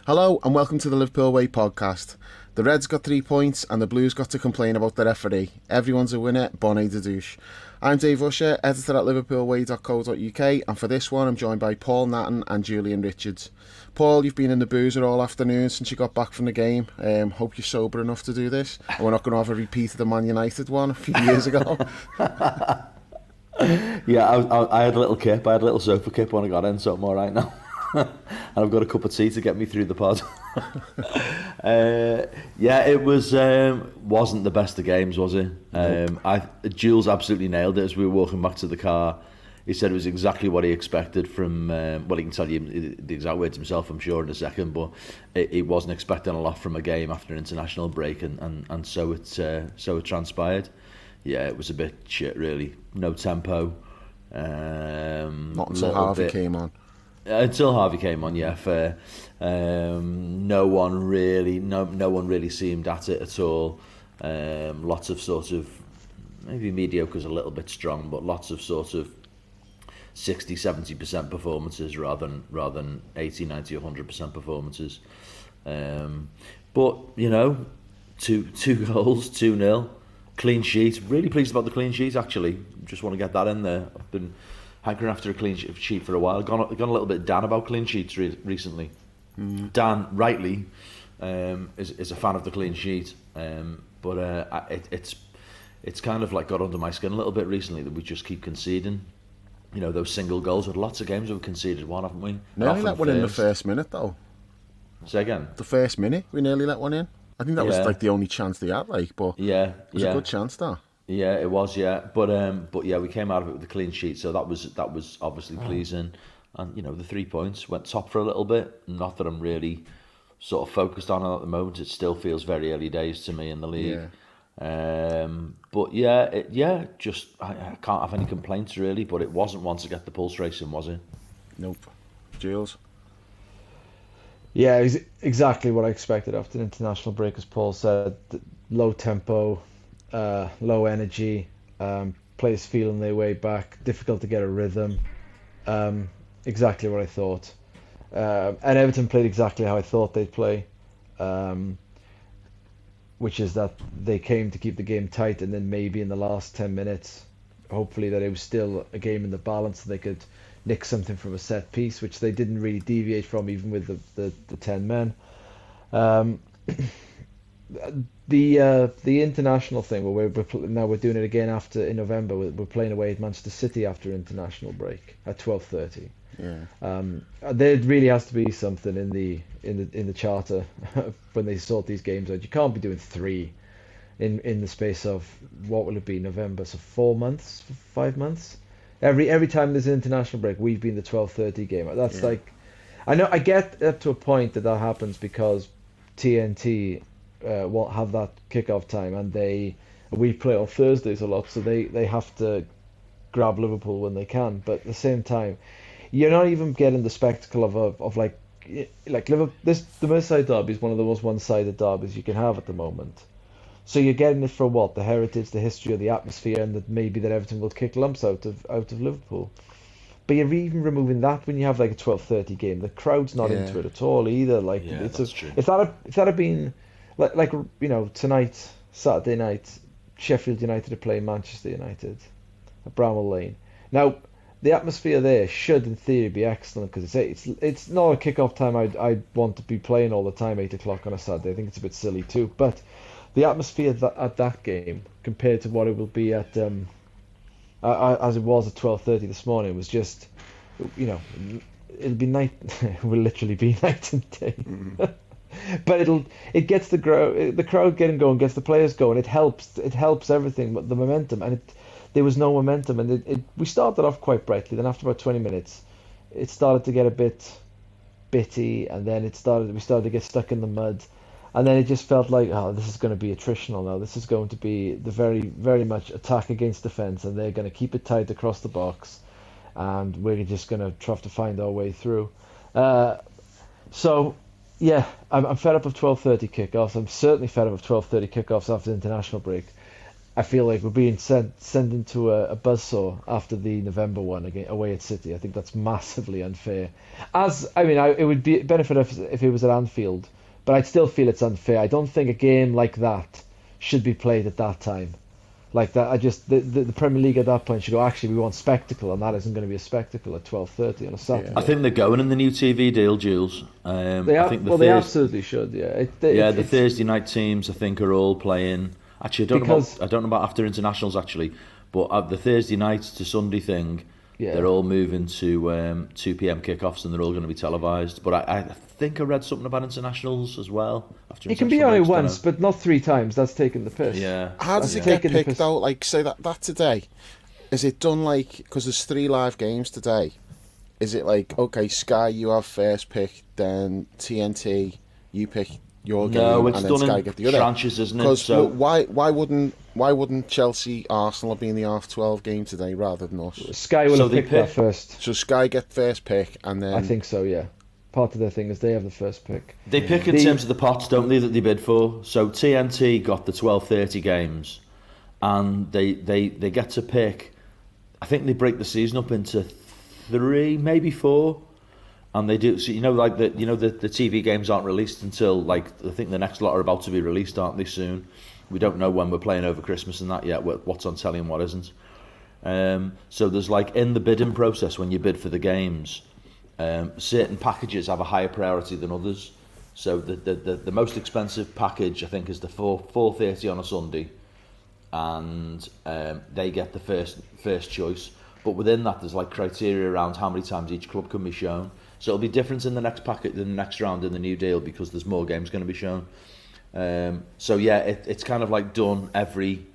Hello and welcome to the Liverpool Way podcast. The Reds got 3 points and the Blues got to complain about the referee. Everyone's a winner, bonnet de douche. I'm Dave Usher, editor at liverpoolway.co.uk, and for this one I'm joined by Paul Natton and Julian Richards. Paul, you've been in the boozer all afternoon since you got back from the game. Hope you're sober enough to do this. And we're not going to have a repeat of the Man United one a few years ago. Yeah, I had a little kip. I had a little sofa kip when I got in, so I'm all right now. And I've got a cup of tea to get me through the pod. Yeah, it wasn't the best of games, was it? Jules absolutely nailed it as we were walking back to the car. He said it was exactly what he expected from, well, he can tell you the exact words himself, I'm sure, in a second, but he wasn't expecting a lot from a game after an international break, and so it transpired. Yeah, it was a bit shit, really. No tempo. Not until Harvey came on. Until Harvey came on, yeah. Fair. No one really seemed at it at all. Lots of sort of, maybe mediocre's a little bit strong, but lots of sort of 60-70% performances rather than 80, 90, 100% performances. But you know, two goals, 2-0. Clean sheet. Really pleased about the clean sheet, actually. Just want to get that in there. I've been hankering after a clean sheet for a while. Gone a little bit Dan about clean sheets recently. Dan, rightly, is a fan of the clean sheet. But it's kind of like got under my skin a little bit recently that we just keep conceding. You know, those single goals. With lots of games we've conceded one, haven't we? Nearly let one in the first minute, though. Say again? The first minute, we nearly let one in. I think that was like the only chance they had, but it was a good chance, that. Yeah, it was, yeah. But yeah, we came out of it with a clean sheet, so that was obviously pleasing. And you know, the 3 points went top for a little bit. Not that I'm really sort of focused on it at the moment. It still feels very early days to me in the league. Yeah. But yeah, just I can't have any complaints really. But it wasn't one to get the pulse racing, was it? Nope. Jules. Yeah, exactly what I expected after the international break, as Paul said. Low tempo, low energy, players feeling their way back, difficult to get a rhythm. Exactly what I thought. And Everton played exactly how I thought they'd play, which is that they came to keep the game tight, and then maybe in the last 10 minutes, hopefully that it was still a game in the balance, and they could nick something from a set piece, which they didn't really deviate from, even with the 10 men. The international thing, where we're doing it again in November. We're playing away at Manchester City after international break at 12:30. Yeah. There really has to be something in the charter when they sort these games out. You can't be doing 3 in the space of, what will it be, November? So 4 months, 5 months. Every time there's an international break, we've been the 12:30 game. That's like, I know I get up to a point that happens because TNT won't have that kickoff time, and we play on Thursdays a lot, so they have to grab Liverpool when they can. But at the same time, you're not even getting the spectacle of like Liverpool. The Merseyside derby is one of the most one-sided derbies you can have at the moment. So you're getting it for what? The heritage, the history, or the atmosphere, and that maybe that Everton will kick lumps out of Liverpool. But you're even removing that when you have like a 12:30 game. The crowd's not into it at all either. Like, that's true. If that had been like you know, tonight, Saturday night, Sheffield United are playing Manchester United at Bramall Lane. Now, the atmosphere there should, in theory, be excellent, because it's not a kick-off time I'd want to be playing all the time, 8 o'clock on a Saturday. I think it's a bit silly too, but the atmosphere at that game compared to what it will be at as it was at 12:30 this morning was just, you know, it'll be night. It will literally be night and day. But it gets the crowd getting going, gets the players going. It helps everything, but the momentum, and there was no momentum, and we started off quite brightly. Then after about 20 minutes, it started to get a bit bitty, and then we started to get stuck in the mud. And then it just felt like, oh, this is going to be attritional now. This is going to be the very, very much attack against defence, and they're going to keep it tight across the box, and we're just going to try to find our way through. So, yeah, I'm fed up of 12:30 kickoffs. I'm certainly fed up of 12:30 kickoffs after the international break. I feel like we're being sent into a buzzsaw after the November one again away at City. I think that's massively unfair. It would be benefit if it was at Anfield, but I'd still feel it's unfair. I don't think a game like that should be played at that time. Like that, the Premier League at that point should go. Actually, we want spectacle, and that isn't going to be a spectacle at 12:30 on a Saturday. I think they're going in the new TV deal, Jules. They absolutely should. Yeah. The Thursday night teams I think are all playing. Actually, I don't know about after internationals actually, but the Thursday night to Sunday thing, they're all moving to 2 p.m. kickoffs, and they're all going to be televised. But I think I read something about internationals as well. It can be only once, but not 3 times. That's taking the piss. Yeah. How does it get picked out? Like, say that today, is it done like, because there's 3 live games today? Is it like, okay, Sky, you have first pick, then TNT, you pick your game, no, it's and done then Sky in get the other? tranches, isn't it? Because So why wouldn't Chelsea Arsenal be in the half-12 game today rather than us? Sky will have picked that first. So Sky get first pick, and then I think so. Yeah, part of their thing is they have the first pick. They pick in terms of the pots, don't they, that they bid for? So TNT got the 12:30 games, and they get to pick. I think they break the season up into 3, maybe 4, and they do. So the TV games aren't released until like I think the next lot are about to be released, aren't they? Soon. We don't know when we're playing over Christmas and that yet. What's on telly and what isn't. So there's like in the bidding process when you bid for the games, certain packages have a higher priority than others. So the most expensive package I think is the 4:30 on a Sunday, and they get the first choice. But within that, there's like criteria around how many times each club can be shown. So it'll be different in the next packet, in the next round in the new deal because there's more games going to be shown. It's kind of like done every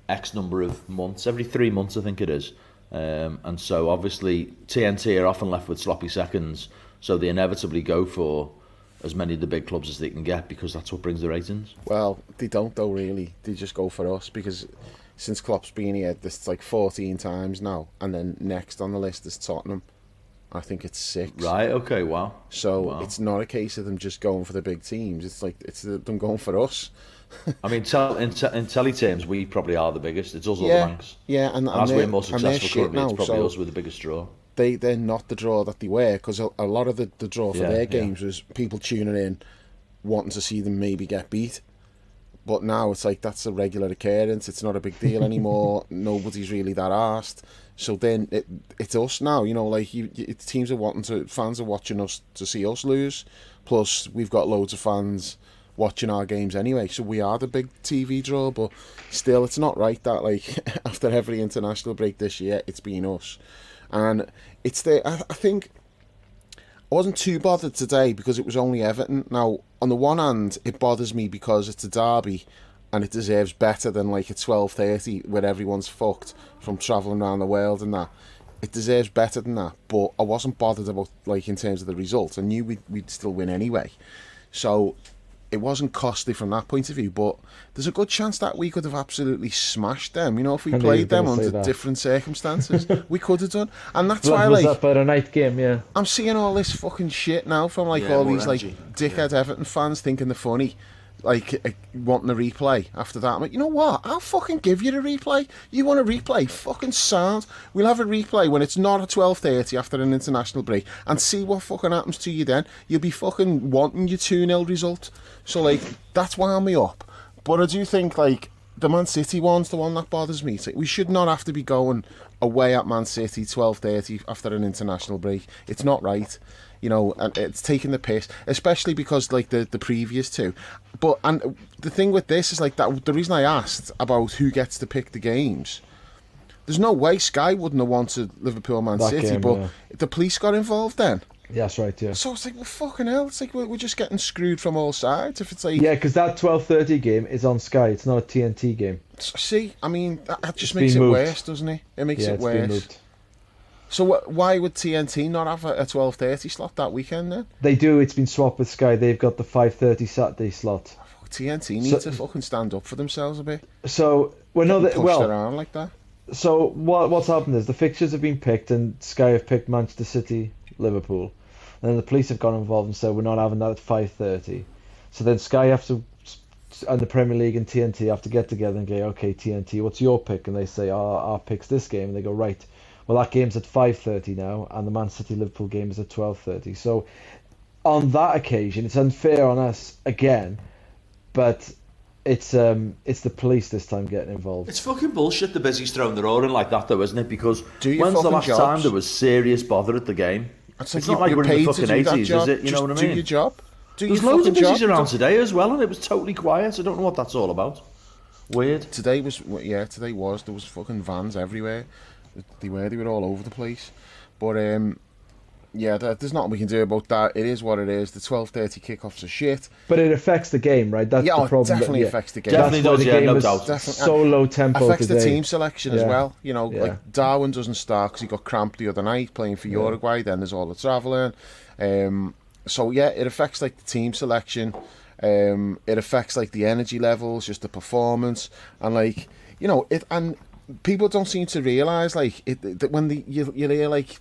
X number of months, every 3 months I think it is. And so obviously TNT are often left with sloppy seconds, so they inevitably go for as many of the big clubs as they can get because that's what brings the ratings. Well, they don't though really. They just go for us because since Klopp's been here, this like 14 times now, and then next on the list is Tottenham. I think it's 6. Right, okay, wow. So it's not a case of them just going for the big teams. It's like it's them going for us. I mean, in telly terms, we probably are the biggest. It's us or the banks. Yeah, and as we're more successful currently, now, it's probably us with the biggest draw. They're not the draw that they were, because a lot of the draw for their games was people tuning in, wanting to see them maybe get beat. But now it's like that's a regular occurrence. It's not a big deal anymore. Nobody's really that arsed. So then it's us now. Like teams fans are watching us to see us lose. Plus we've got loads of fans watching our games anyway. So we are the big TV draw. But still, it's not right that like after every international break this year, it's been us. And I think I wasn't too bothered today because it was only Everton. Now, on the one hand, it bothers me because it's a derby and it deserves better than like a 12:30 where everyone's fucked from travelling around the world and that. It deserves better than that, but I wasn't bothered about like in terms of the result. I knew we'd still win anyway. So it wasn't costly from that point of view, but there's a good chance that we could have absolutely smashed them. If we played them under different circumstances, we could have done. And that's why, like, up at a night game, yeah. I'm seeing all this fucking shit now from like all these like dickhead Everton fans thinking they're funny, like wanting a replay after that. I'm like, you know what? I'll fucking give you the replay. You want a replay? Fucking sound. We'll have a replay when it's not at 12:30 after an international break, and see what fucking happens to you then. You'll be fucking wanting your 2-0 result. So like that's why I'm up. But I do think like the Man City one's the one that bothers me. It's like, we should not have to be going away at Man City 12:30 after an international break. It's not right. And it's taking the piss, especially because like the previous two. But and the thing with this is like that. The reason I asked about who gets to pick the games, there's no way Sky wouldn't have wanted Liverpool Man City, game, but the police got involved then. Yeah, that's right, yeah. So it's like, well, fucking hell, it's like we're just getting screwed from all sides. If it's like, yeah, because that 12:30 game is on Sky. It's not a TNT game. See, I mean, that just makes it worse, doesn't it? It makes it worse. So why would TNT not have a 12:30 slot that weekend then? They do. It's been swapped with Sky. They've got the 5:30 Saturday slot. TNT need to fucking stand up for themselves a bit. So around like that. So what's happened is the fixtures have been picked, and Sky have picked Manchester City, Liverpool, and then the police have got involved and said we're not having that at 5:30. So then Sky have to and the Premier League and TNT have to get together and go, okay, TNT, what's your pick? And they say, our pick's this game. And they go, right, well, that game's at 5:30 now, and the Man City Liverpool game is at 12:30. So on that occasion, it's unfair on us again, but it's the police this time getting involved. It's fucking bullshit the busy's throwing their oar in like that, though, isn't it? Because when's the last jobs? time there was serious bother at the game? It's not like we're in the fucking 80s, is it? You know what I mean? Do your job. There's loads of busies around today as well, and it was totally quiet. I don't know what that's all about. Weird. Today was. There was fucking vans everywhere. They were all over the place. But there's nothing we can do about that. It is what it is. The 12:30 kickoffs are shit. But it affects the game, right? That's the problem. It definitely affects the game. Definitely That's does, why the game no is doubt. so low tempo affects today. the team selection as Yeah. well. You know, like Darwin doesn't start because he got cramped the other night playing for Uruguay. Then there's all the travelling. So yeah, it affects like the team selection. It affects like the energy levels, just the performance, and like and people don't seem to realise like that when you hear like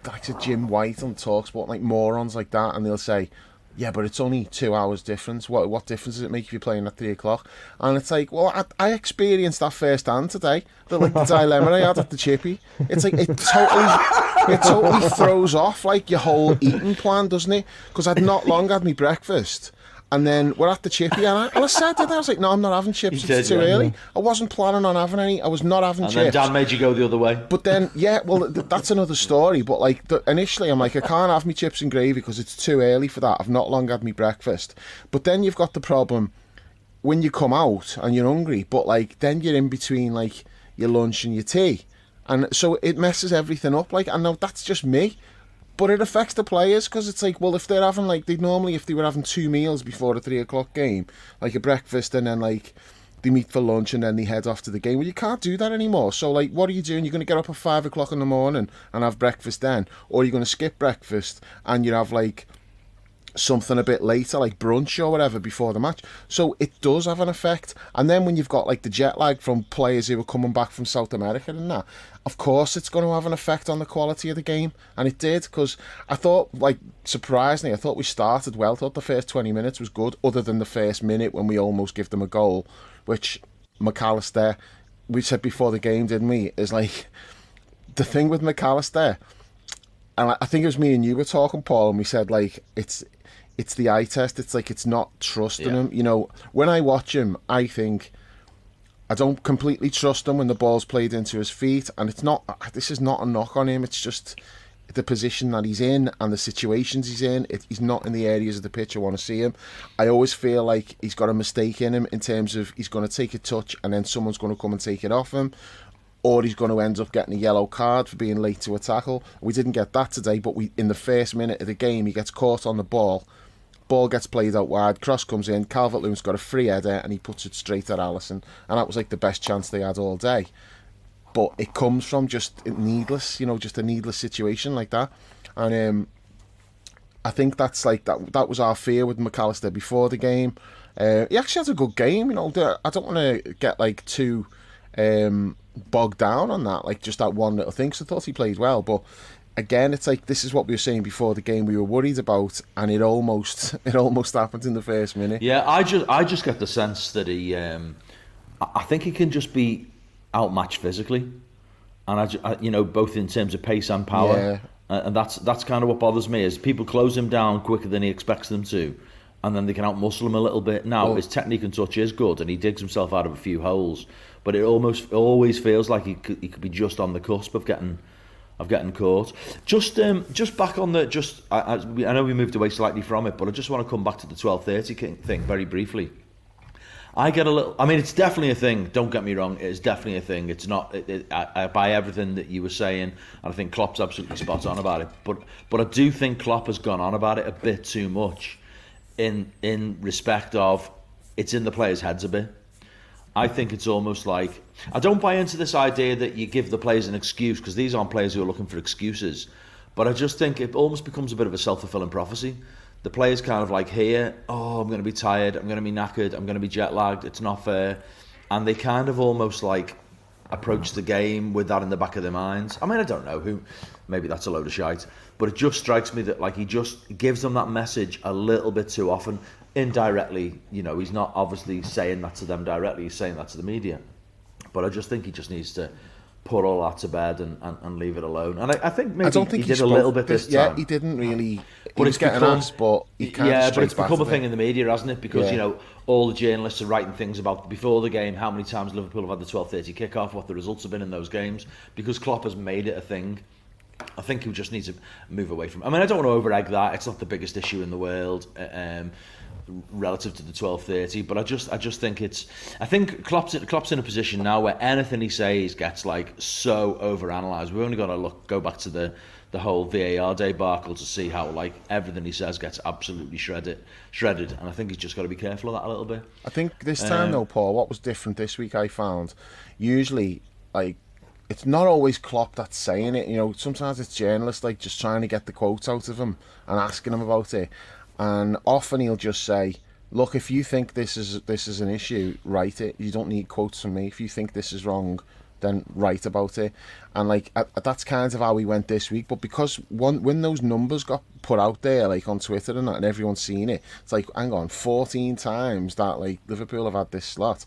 a Jim White on TalkSport, like morons like that, and they'll say, yeah, but it's only 2 hours difference. What difference does it make if you're playing at 3 o'clock? And it's like, well, I experienced that firsthand today. The dilemma I had at the chippy. It's like it totally throws off like your whole eating plan, doesn't it? Because I'd not long had my breakfast. And then we're at the chippy, and I said that I was like, no, I'm not having chips. It's too early. I wasn't planning on having any. I was not having chips. And then Dan made you go the other way. But then, that's another story. But like initially, I'm like, I can't have my chips and gravy because it's too early for that. I've not long had my breakfast. But then you've got the problem when you come out and you're hungry. But like then you're in between like your lunch and your tea, and so it messes everything up. Like I know that's just me. But it affects the players because it's like, well, if they're having like if they were having 2 meals before the 3 o'clock game, like a breakfast and then like they meet for lunch and then they head off to the game. Well, you can't do that anymore. So like, what are you doing? You're going to get up at 5 o'clock in the morning and have breakfast then, or you're going to skip breakfast and you have like something a bit later, like brunch or whatever before the match. So it does have an effect. And then when you've got like the jet lag from players who are coming back from South America and that, of course it's going to have an effect on the quality of the game. And it did, because I thought, like, surprisingly, I thought we started well. I thought the first 20 minutes was good, other than the first minute when we almost give them a goal, which McAllister, we said before the game, didn't we, is like, the thing with McAllister, and I think it was me and you were talking, Paul, and we said, like, it's the eye test. It's like, it's not trusting him. You know, when I watch him, I think I don't completely trust him when the ball's played into his feet. And this is not a knock on him. It's just the position that he's in and the situations he's in. He's not in the areas of the pitch I want to see him. I always feel like he's got a mistake in him in terms of he's going to take a touch and then someone's going to come and take it off him. Or he's going to end up getting a yellow card for being late to a tackle. We didn't get that today, but in the first minute of the game, he gets caught on the ball. Ball gets played out wide, cross comes in, Calvert-Lewin's got a free header and he puts it straight at Alisson, and that was like the best chance they had all day. But it comes from just a needless situation like that. And I think that's like that was our fear with McAllister before the game. He actually has a good game, I don't want to get like too bogged down on that, like just that one little thing, because I thought he played well, but again, it's like, this is what we were saying before the game we were worried about, and it almost happened in the first minute. Yeah, I just get the sense that he, I think he can just be outmatched physically, and both in terms of pace and power. Yeah. And that's kind of what bothers me, is people close him down quicker than he expects them to, and then they can outmuscle him a little bit. Now, his technique and touch is good, and he digs himself out of a few holes, but it always feels like he could be just on the cusp of getting caught. Just back on the I know we moved away slightly from it, but I just want to come back to the 12:30 thing very briefly. I get a little. I mean, it's definitely a thing. Don't get me wrong. It's definitely a thing. It's not. I buy everything that you were saying, and I think Klopp's absolutely spot on about it. But I do think Klopp has gone on about it a bit too much, in respect of it's in the players' heads a bit. I think it's almost like, I don't buy into this idea that you give the players an excuse, because these aren't players who are looking for excuses. But I just think it almost becomes a bit of a self-fulfilling prophecy. The players kind of like hear, I'm going to be tired, I'm going to be knackered, I'm going to be jet lagged, it's not fair. And they kind of almost like approach the game with that in the back of their minds. I mean, I don't know who. Maybe that's a load of shite, but it just strikes me that like he just gives them that message a little bit too often, indirectly. You know, he's not obviously saying that to them directly. He's saying that to the media, but I just think he just needs to put all that to bed and leave it alone. And I think maybe he did a little bit this time. Yeah, he didn't really. But it's getting asked, but he kind of but it's become a thing in the media, hasn't it? Because you know, all the journalists are writing things about before the game, how many times Liverpool have had the 12:30 kickoff, what the results have been in those games, because Klopp has made it a thing. I think he just needs to move away from it. I mean, I don't want to over-egg that. It's not the biggest issue in the world relative to the 12:30, but I just think it's. I think Klopp's in a position now where anything he says gets like so over-analysed. We've only got to go back to the whole VAR debacle to see how like everything he says gets absolutely shredded, and I think he's just got to be careful of that a little bit. I think this time though, Paul, what was different this week I found, usually like it's not always Klopp that's saying it, you know, sometimes it's journalists like just trying to get the quotes out of him and asking him about it, and often he'll just say, look, if you think this is an issue, write it. You don't need quotes from me. If you think this is wrong, then write about it. And like that's kind of how we went this week. But because when those numbers got put out there, like on Twitter and that, and everyone's seen it, it's like, hang on, 14 times that like Liverpool have had this slot.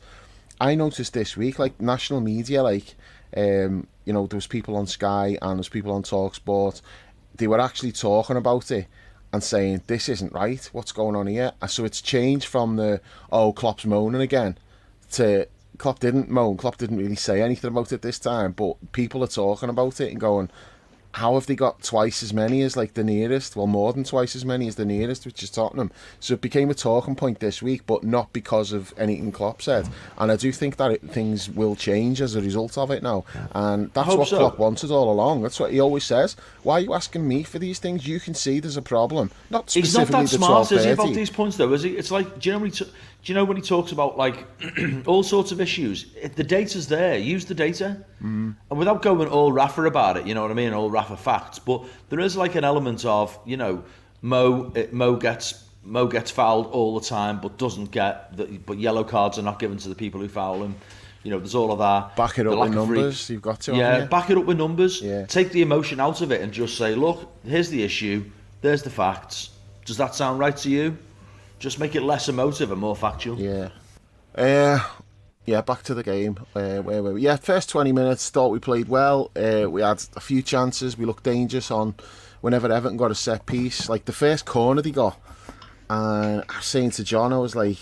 I noticed this week, like national media, like you know, there was people on Sky and there's people on TalkSport. They were actually talking about it and saying this isn't right. What's going on here? So it's changed from the Klopp's moaning again to Klopp didn't moan. Klopp didn't really say anything about it this time, but people are talking about it and going, how have they got twice as many as like the nearest? Well, more than twice as many as the nearest, which is Tottenham. So it became a talking point this week, but not because of anything Klopp said. And I do think that things will change as a result of it now. And that's what Klopp wanted all along. That's what he always says. Why are you asking me for these things? You can see there's a problem. Not specifically He's not that smart, is he, about 12:30. these points, though, is he? It's like, do you know when he talks about like all sorts of issues? The data's there. Use the data, and without going all Rafa about it. You know what I mean? All Rafa facts, but there is like an element of, you know, Mo gets fouled all the time, but doesn't get. But yellow cards are not given to the people who foul him. You know, there's all of that. Back it up with numbers. You've got to. Yeah, back it up with numbers. Yeah. Take the emotion out of it and just say, look, here's the issue. There's the facts. Does that sound right to you? Just make it less emotive and more factual. Yeah. Yeah, back to the game. Where were we? Yeah, first 20 minutes, thought we played well. We had a few chances. We looked dangerous on whenever Everton got a set piece. Like the first corner they got. And I was saying to John, I was like,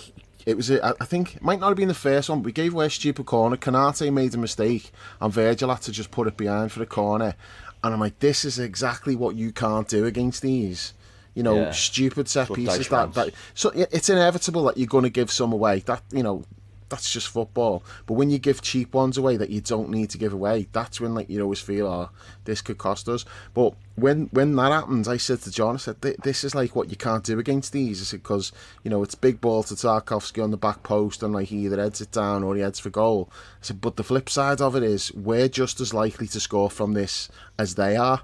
I think it might not have been the first one, but we gave away a stupid corner. Kanate made a mistake and Virgil had to just put it behind for the corner. And I'm like, this is exactly what you can't do against these. You know, stupid set pieces. So it's inevitable that you're going to give some away. That, you know, that's just football. But when you give cheap ones away that you don't need to give away, that's when like you always feel, oh, this could cost us. But when that happens, I said to John, I said, this is like what you can't do against these. I said, because, you know, it's big ball to Tarkowski on the back post and like he either heads it down or he heads for goal. I said, but the flip side of it is we're just as likely to score from this as they are.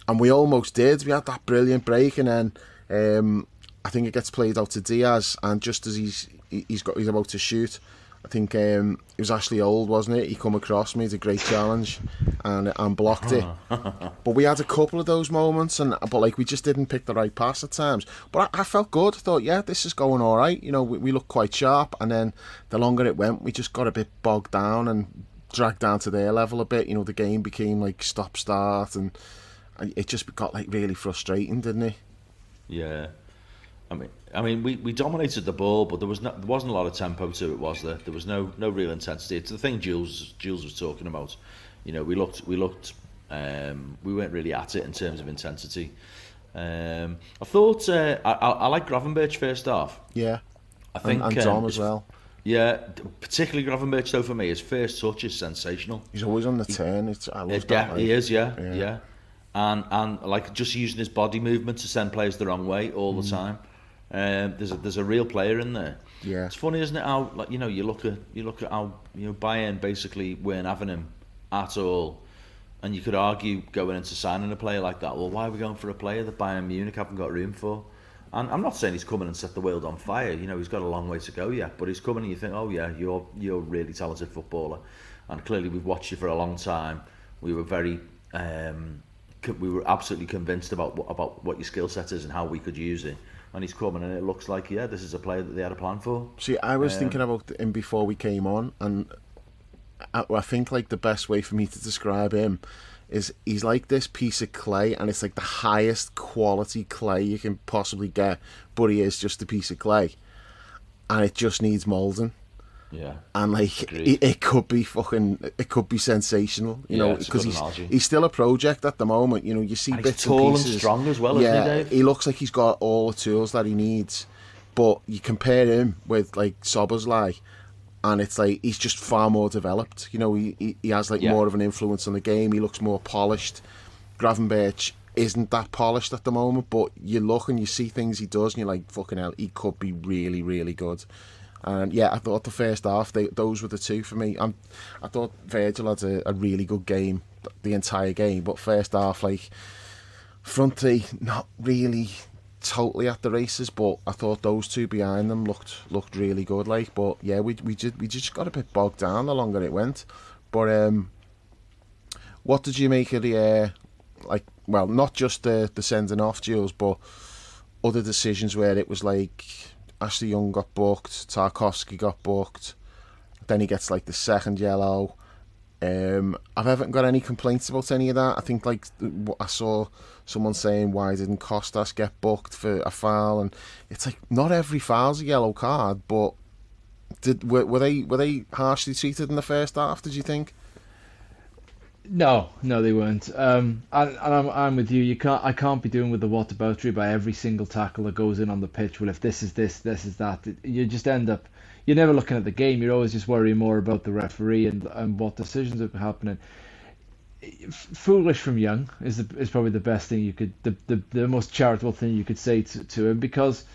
And we almost did. We had that brilliant break, and then I think it gets played out to Diaz, and just as he's about to shoot, I think it was Ashley Old, wasn't it? He come across, made a great challenge, and blocked it. But we had a couple of those moments, but like we just didn't pick the right pass at times. But I felt good. I thought, yeah, this is going all right. You know, we looked quite sharp, and then the longer it went, we just got a bit bogged down and dragged down to their level a bit. You know, the game became like stop-start, and it just got like really frustrating, didn't it? Yeah, I mean, we dominated the ball, but there wasn't a lot of tempo to it, was there? There was no real intensity. It's the thing Jules was talking about. You know, we weren't really at it in terms of intensity. I thought I like Gravenberch first half. Yeah, I think and Dom as well. Yeah, particularly Gravenberch though for me, his first touch is sensational. He's always on the turn. I love that. Like, he is, yeah. And like just using his body movement to send players the wrong way all the time. There's a real player in there. Yeah. It's funny, isn't it? How like you look at how Bayern basically weren't having him at all, and you could argue going into signing a player like that. Well, why are we going for a player that Bayern Munich haven't got room for? And I'm not saying he's coming and set the world on fire. You know, he's got a long way to go yet, but he's coming and you think, oh yeah, you're a really talented footballer. and clearly we've watched you for a long time. We were very, we were absolutely convinced about what your skill set is and how we could use it. And he's coming, and it looks like, yeah, this is a player that they had a plan for. See, I was thinking about him before we came on, and I think like the best way for me to describe him is he's like this piece of clay, and it's like the highest quality clay you can possibly get, but he is just a piece of clay, and it just needs moulding. Yeah, and like it could be sensational, you know, because he's still a project at the moment. You know, you see bits and pieces. He's tall and strong as well, isn't he, Dave? He looks like he's got all the tools that he needs, but you compare him with like Szoboszlai, and it's like he's just far more developed. You know, he has like more of an influence on the game. He looks more polished. Gravenberch isn't that polished at the moment, but you look and you see things he does, and you're like, fucking hell, he could be really, really good. And yeah, I thought the first half, those were the two for me. I thought Virgil had a really good game, the entire game, but first half, like, front three, not really totally at the races, but I thought those two behind them looked really good, like. But yeah, we just got a bit bogged down the longer it went. But what did you make of the well, not just the sending off, Jules, but other decisions where it was like Ashley Young got booked, Tarkowski got booked, then he gets like the second yellow. I've Everton got any complaints about any of that? I think like I saw someone saying, why didn't Costas get booked for a foul? And it's like, not every foul's a yellow card, but were they harshly treated in the first half, did you think? No, they weren't. And I'm with you. I can't be doing with the whataboutery by every single tackle that goes in on the pitch. Well, if this is this is that, you just end up. You're never looking at the game. You're always just worrying more about the referee and what decisions are happening. Foolish from Young is probably the best thing you could, the most charitable thing you could say to him, because,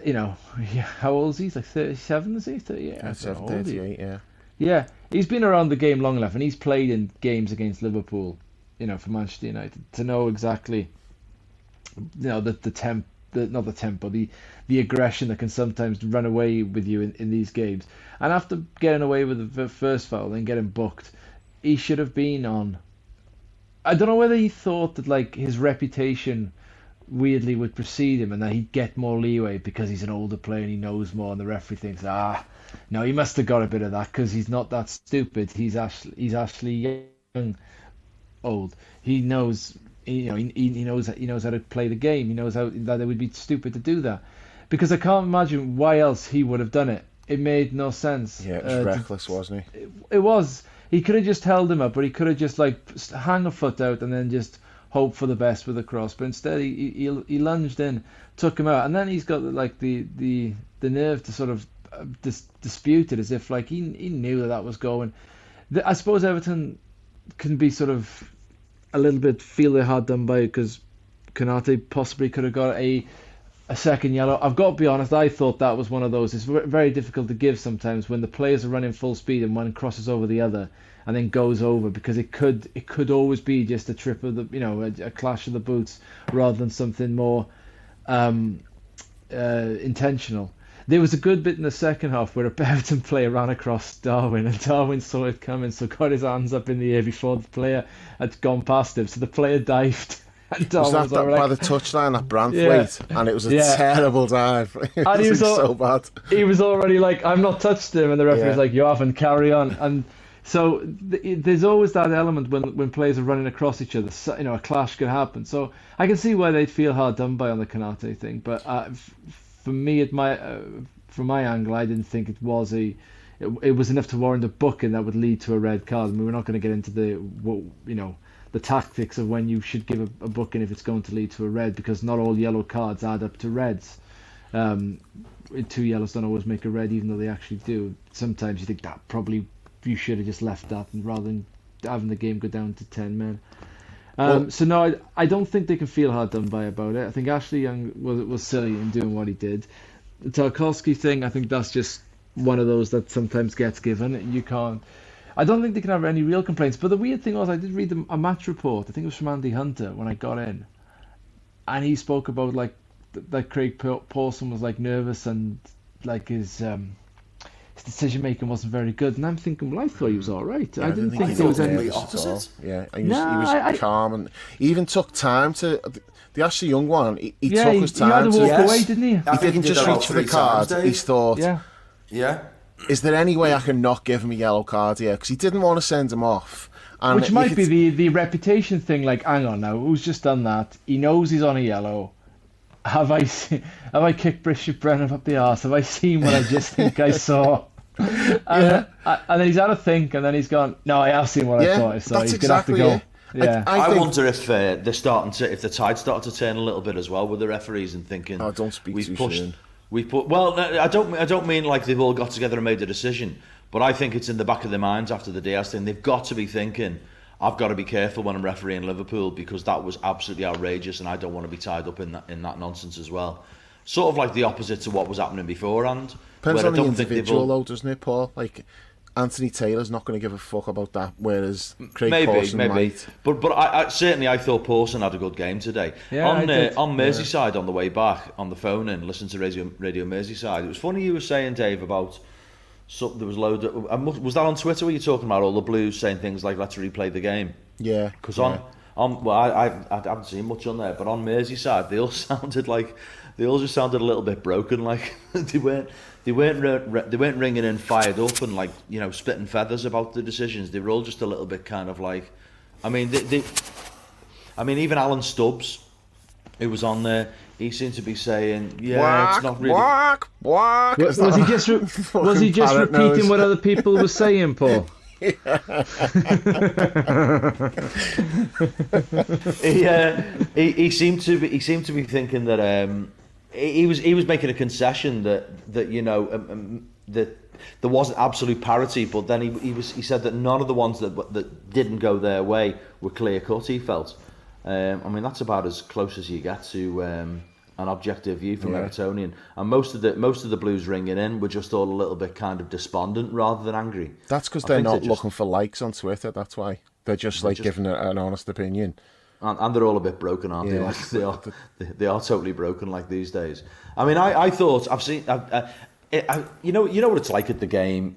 you know, how old is he? He's like 37, is he? 38. Yeah, 38. Yeah. Yeah, he's been around the game long enough, and he's played in games against Liverpool, you know, for Manchester United, to know exactly, you know, not the tempo, the aggression that can sometimes run away with you in these games. And after getting away with the first foul and getting booked, he should have been on. I don't know whether he thought that like his reputation weirdly would precede him, and that he'd get more leeway because he's an older player and he knows more, and the referee thinks, no, he must have got a bit of that because he's not that stupid. He's actually young, old. He knows, you know, he knows how to play the game. He knows that it would be stupid to do that, because I can't imagine why else he would have done it. It made no sense. Yeah, it was reckless, wasn't he? It was. He could have just held him up, but he could have just like hang a foot out and then just hope for the best with the cross. But instead, he lunged in, took him out, and then he's got like the nerve to sort of dispute it as if like he knew that was going. I suppose Everton can be sort of a little bit feel they're hard done by, because Konate possibly could have got a second yellow. I've got to be honest, I thought that was one of those. It's very difficult to give sometimes when the players are running full speed and one crosses over the other and then goes over, because it could always be just a trip of the, you know, a clash of the boots rather than something more intentional. There was a good bit in the second half where a Everton player ran across Darwin, and Darwin saw it coming, so got his hands up in the air before the player had gone past him. So the player dived. And Darwin was that by the touchline at Brantford? Yeah. And it was a terrible dive. And he was so bad. He was already like, "I've not touched him," and the referee's like, "You haven't, carry on." And so there's always that element when players are running across each other. You know, a clash could happen. So I can see why they'd feel hard done by on the Konate thing, but for me, from my angle, I didn't think it was it was enough to warrant a booking that would lead to a red card. I mean, we're not going to get into the tactics of when you should give a booking if it's going to lead to a red, because not all yellow cards add up to reds. 2 yellows don't always make a red, even though they actually do. Sometimes you think that probably you should have just left that, and rather than having the game go down to 10 men. So no, I don't think they can feel hard done by about it. I think Ashley Young was silly in doing what he did. The Tarkowski thing, I think that's just one of those that sometimes gets given. You can't. I don't think they can have any real complaints. But the weird thing was, I did read a match report. I think it was from Andy Hunter when I got in, and he spoke about like that Craig Pawson was like nervous, and like his his decision making wasn't very good. And I'm thinking, well, I thought he was all right. Yeah, I didn't think he there was looked any. nervous at all. opposite. Yeah, he No, was calm, and he even took time to the Ashley Young one. He Yeah, took he, his he had time to to. walk away, didn't he? I He think didn't did just that about reach for the 3 card. times, He Dave. thought, Yeah. Yeah. "Is there any way I can not give him a yellow card here?" Because he didn't want to send him off. And Which you might could- be the reputation thing. Like, hang on now, who's just done that? He knows he's on a yellow. Have I kicked Bishop Brennan up the arse? Have I seen what I just think I saw? And then he's had a think, and then he's gone, no, I have seen what I thought I saw. that's He's gonna have to exactly go. it. Yeah. I think, wonder if they're starting to, if the tide's starting to turn a little bit as well with the referees and thinking. Oh, don't speak too soon. We've put. Well, no, I don't mean like they've all got together and made a decision, but I think it's in the back of their minds after the Diaz thing. They've got to be thinking, I've got to be careful when I'm refereeing Liverpool because that was absolutely outrageous, and I don't want to be tied up in that nonsense as well. Sort of like the opposite to what was happening beforehand. Depends where on I the don't think they've individual, all- though, doesn't it, Paul? Like, Anthony Taylor's not going to give a fuck about that, whereas Craig Maybe. Pawson might. But I certainly I thought Pawson had a good game today. Yeah, I did. On Merseyside on the way back on the phone and listened to Radio Merseyside. It was funny you were saying, Dave, about there was load of, was that on Twitter where you talking about all the Blues saying things like let's replay the game? Yeah. Because well I haven't seen much on there, but on Merseyside they all just sounded a little bit broken, like they weren't ringing in fired up and like, you know, spitting feathers about the decisions. They were all just a little bit kind of like, I mean even Alan Stubbs, who was on there, he seemed to be saying, it's not really. Was he just repeating what other people were saying, Paul? He seemed to be thinking that he was making a concession that you know that there wasn't absolute parity, but then he said that none of the ones that didn't go their way were clear cut. He felt. I mean, that's about as close as you get to an objective view from Evertonian, and most of the Blues ringing in were just all a little bit kind of despondent rather than angry. That's because they're not looking for likes on Twitter. That's why they're just giving an honest opinion. And they're all a bit broken, aren't they? Like they are totally broken. Like these days. I mean, I thought I've seen. You know what it's like at the game.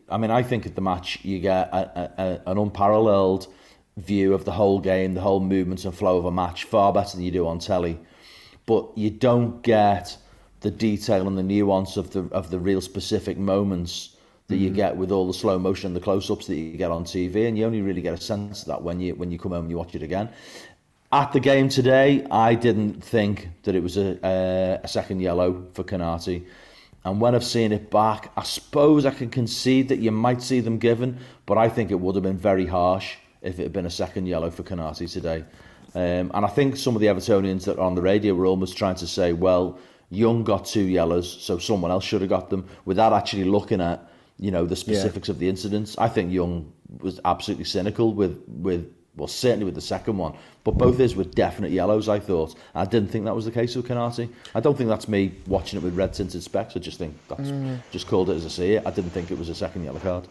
I think at the match you get an unparalleled view of the whole game, the whole movement and flow of a match, far better than you do on telly. But you don't get the detail and the nuance of the real specific moments that you get with all the slow motion and the close-ups that you get on TV, and you only really get a sense of that when you come home and you watch it again. At the game today, I didn't think that it was a second yellow for Konate. And when I've seen it back, I suppose I can concede that you might see them given, but I think it would have been very harsh if it had been a second yellow for Konate today. And I think some of the Evertonians that are on the radio were almost trying to say, well, Young got 2 yellows, so someone else should have got them, without actually looking at, you know, the specifics of the incidents. I think Young was absolutely cynical with certainly with the second one, but both his were definite yellows, I thought. I didn't think that was the case with Konate. I don't think that's me watching it with red tinted specs. I just think that's just called it as I see it. I didn't think it was a second yellow card.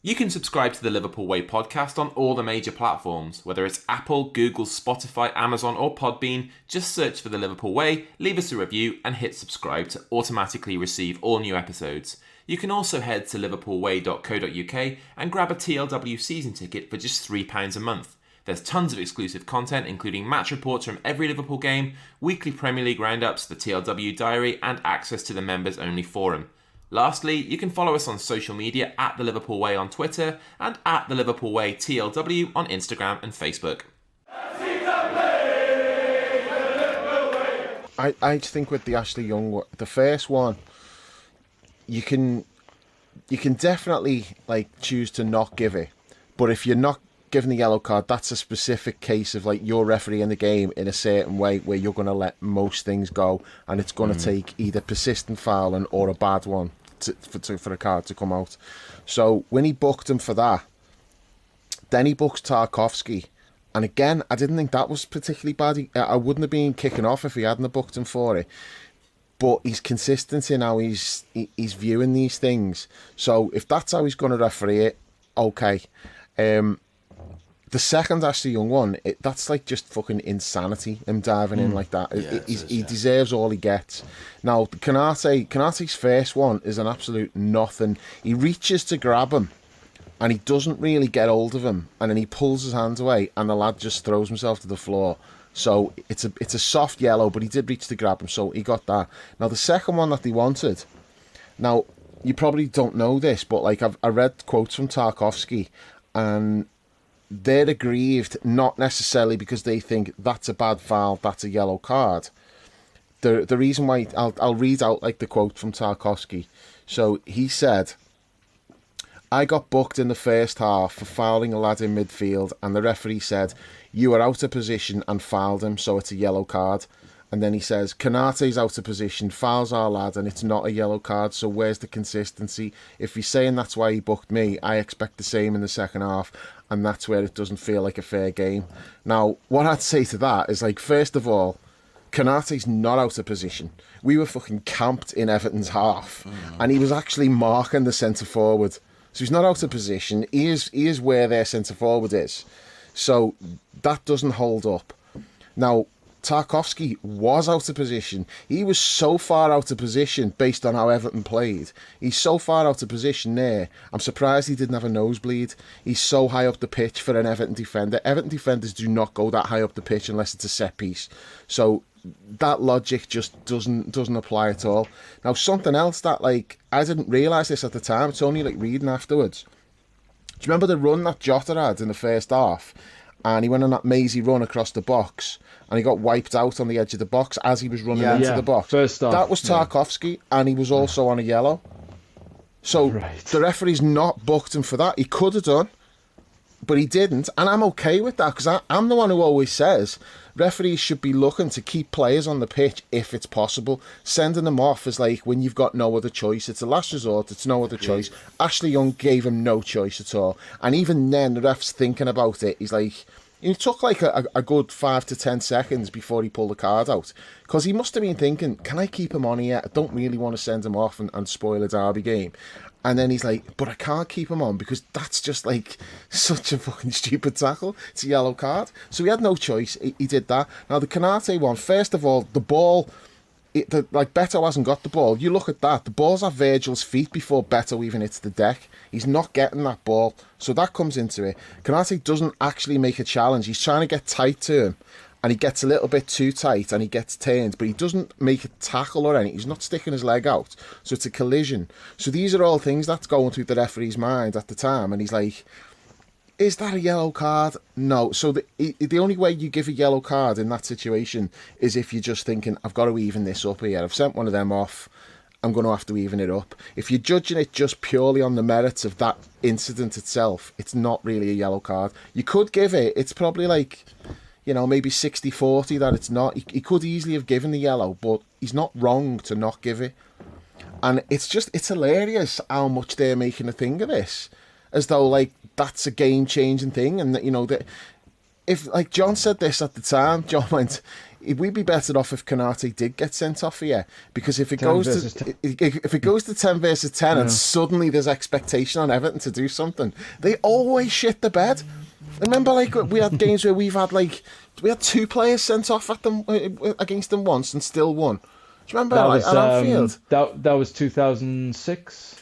You can subscribe to the Liverpool Way podcast on all the major platforms, whether it's Apple, Google, Spotify, Amazon or Podbean. Just search for the Liverpool Way, leave us a review and hit subscribe to automatically receive all new episodes. You can also head to liverpoolway.co.uk and grab a TLW season ticket for just £3 a month. There's tons of exclusive content, including match reports from every Liverpool game, weekly Premier League roundups, the TLW diary and access to the members-only forum. Lastly, you can follow us on social media at The Liverpool Way on Twitter and at The Liverpool Way TLW on Instagram and Facebook. I think with the Ashley Young, the first one, you can definitely like choose to not give it, but if you're not giving the yellow card, that's a specific case of like you're refereeing the game in a certain way where you're going to let most things go, and it's going to take either persistent fouling or a bad one for a card to come out. So when he booked him for that, then he books Tarkovsky, and again I didn't think that was particularly bad. I wouldn't have been kicking off if he hadn't booked him for it. But he's consistent in how he's viewing these things. So if that's how he's going to referee it, okay. The the second Ashley Young one, that's like just fucking insanity, him diving in like that. He deserves all he gets. Now, Konate's first one is an absolute nothing. He reaches to grab him, and he doesn't really get hold of him, and then he pulls his hands away, and the lad just throws himself to the floor. So it's a soft yellow, but he did reach to grab him, so he got that. Now, the second one that they wanted, now, you probably don't know this, but like I read quotes from Tarkowski, and they're aggrieved, not necessarily because they think that's a bad foul, that's a yellow card. The reason why, I'll read out like the quote from Tarkowski. So he said, "I got booked in the first half for fouling a lad in midfield, and the referee said, 'You are out of position,' and fouled him, so it's a yellow card." And then he says, "Konate's out of position, fouls our lad, and it's not a yellow card, so where's the consistency? If he's saying that's why he booked me, I expect the same in the second half, and that's where it doesn't feel like a fair game." Now, what I'd say to that is, like, first of all, Konate's not out of position. We were fucking camped in Everton's half, and he was actually marking the centre forward. So he's not out of position. He is where their centre forward is. So that doesn't hold up. Now, Tarkowski was out of position. He was so far out of position based on how Everton played. He's so far out of position there. I'm surprised he didn't have a nosebleed. He's so high up the pitch for an Everton defender. Everton defenders do not go that high up the pitch unless it's a set piece. So that logic just doesn't apply at all. Now, something else that, like, I didn't realise this at the time. It's only like reading afterwards. Do you remember the run that Jota had in the first half? And he went on that mazy run across the box, and he got wiped out on the edge of the box as he was running into the box. First off, that was Tarkowski, and he was also on a yellow. So the referee's not booked him for that. He could have done, but he didn't, and I'm okay with that, because I'm the one who always says referees should be looking to keep players on the pitch if it's possible. Sending them off is like when you've got no other choice. It's a last resort. It's no other choice. Ashley Young gave him no choice at all, and even then the ref's thinking about it. He's like, it took like a good 5 to 10 seconds before he pulled the card out, because he must have been thinking, can I keep him on here? I don't really want to send him off and spoil a derby game. And then he's like, but I can't keep him on because that's just like such a fucking stupid tackle. It's a yellow card. So he had no choice. He did that. Now, the Konate one, first of all, the ball, like Beto hasn't got the ball. You look at that. The ball's at Virgil's feet before Beto even hits the deck. He's not getting that ball. So that comes into it. Konate doesn't actually make a challenge. He's trying to get tight to him, and he gets a little bit too tight and he gets turned, but he doesn't make a tackle or anything. He's not sticking his leg out. So it's a collision. So these are all things that's going through the referee's mind at the time, and he's like, is that a yellow card? No. So the only way you give a yellow card in that situation is if you're just thinking, I've got to even this up here. I've sent one of them off. I'm going to have to even it up. If you're judging it just purely on the merits of that incident itself, it's not really a yellow card. You could give it, it's probably like, you know, maybe 60-40 that it's not. He could easily have given the yellow, but he's not wrong to not give it. And it's hilarious how much they're making a thing of this, as though like that's a game-changing thing, and that, you know, that if, like John said this at the time, John went, we'd be better off if Konate did get sent off here, because if it goes to 10 versus 10 and suddenly there's expectation on Everton to do something, they always shit the bed. Remember, like, we had games where we had 2 players sent off at them against them once and still won. Do you remember at Anfield? That was 2006.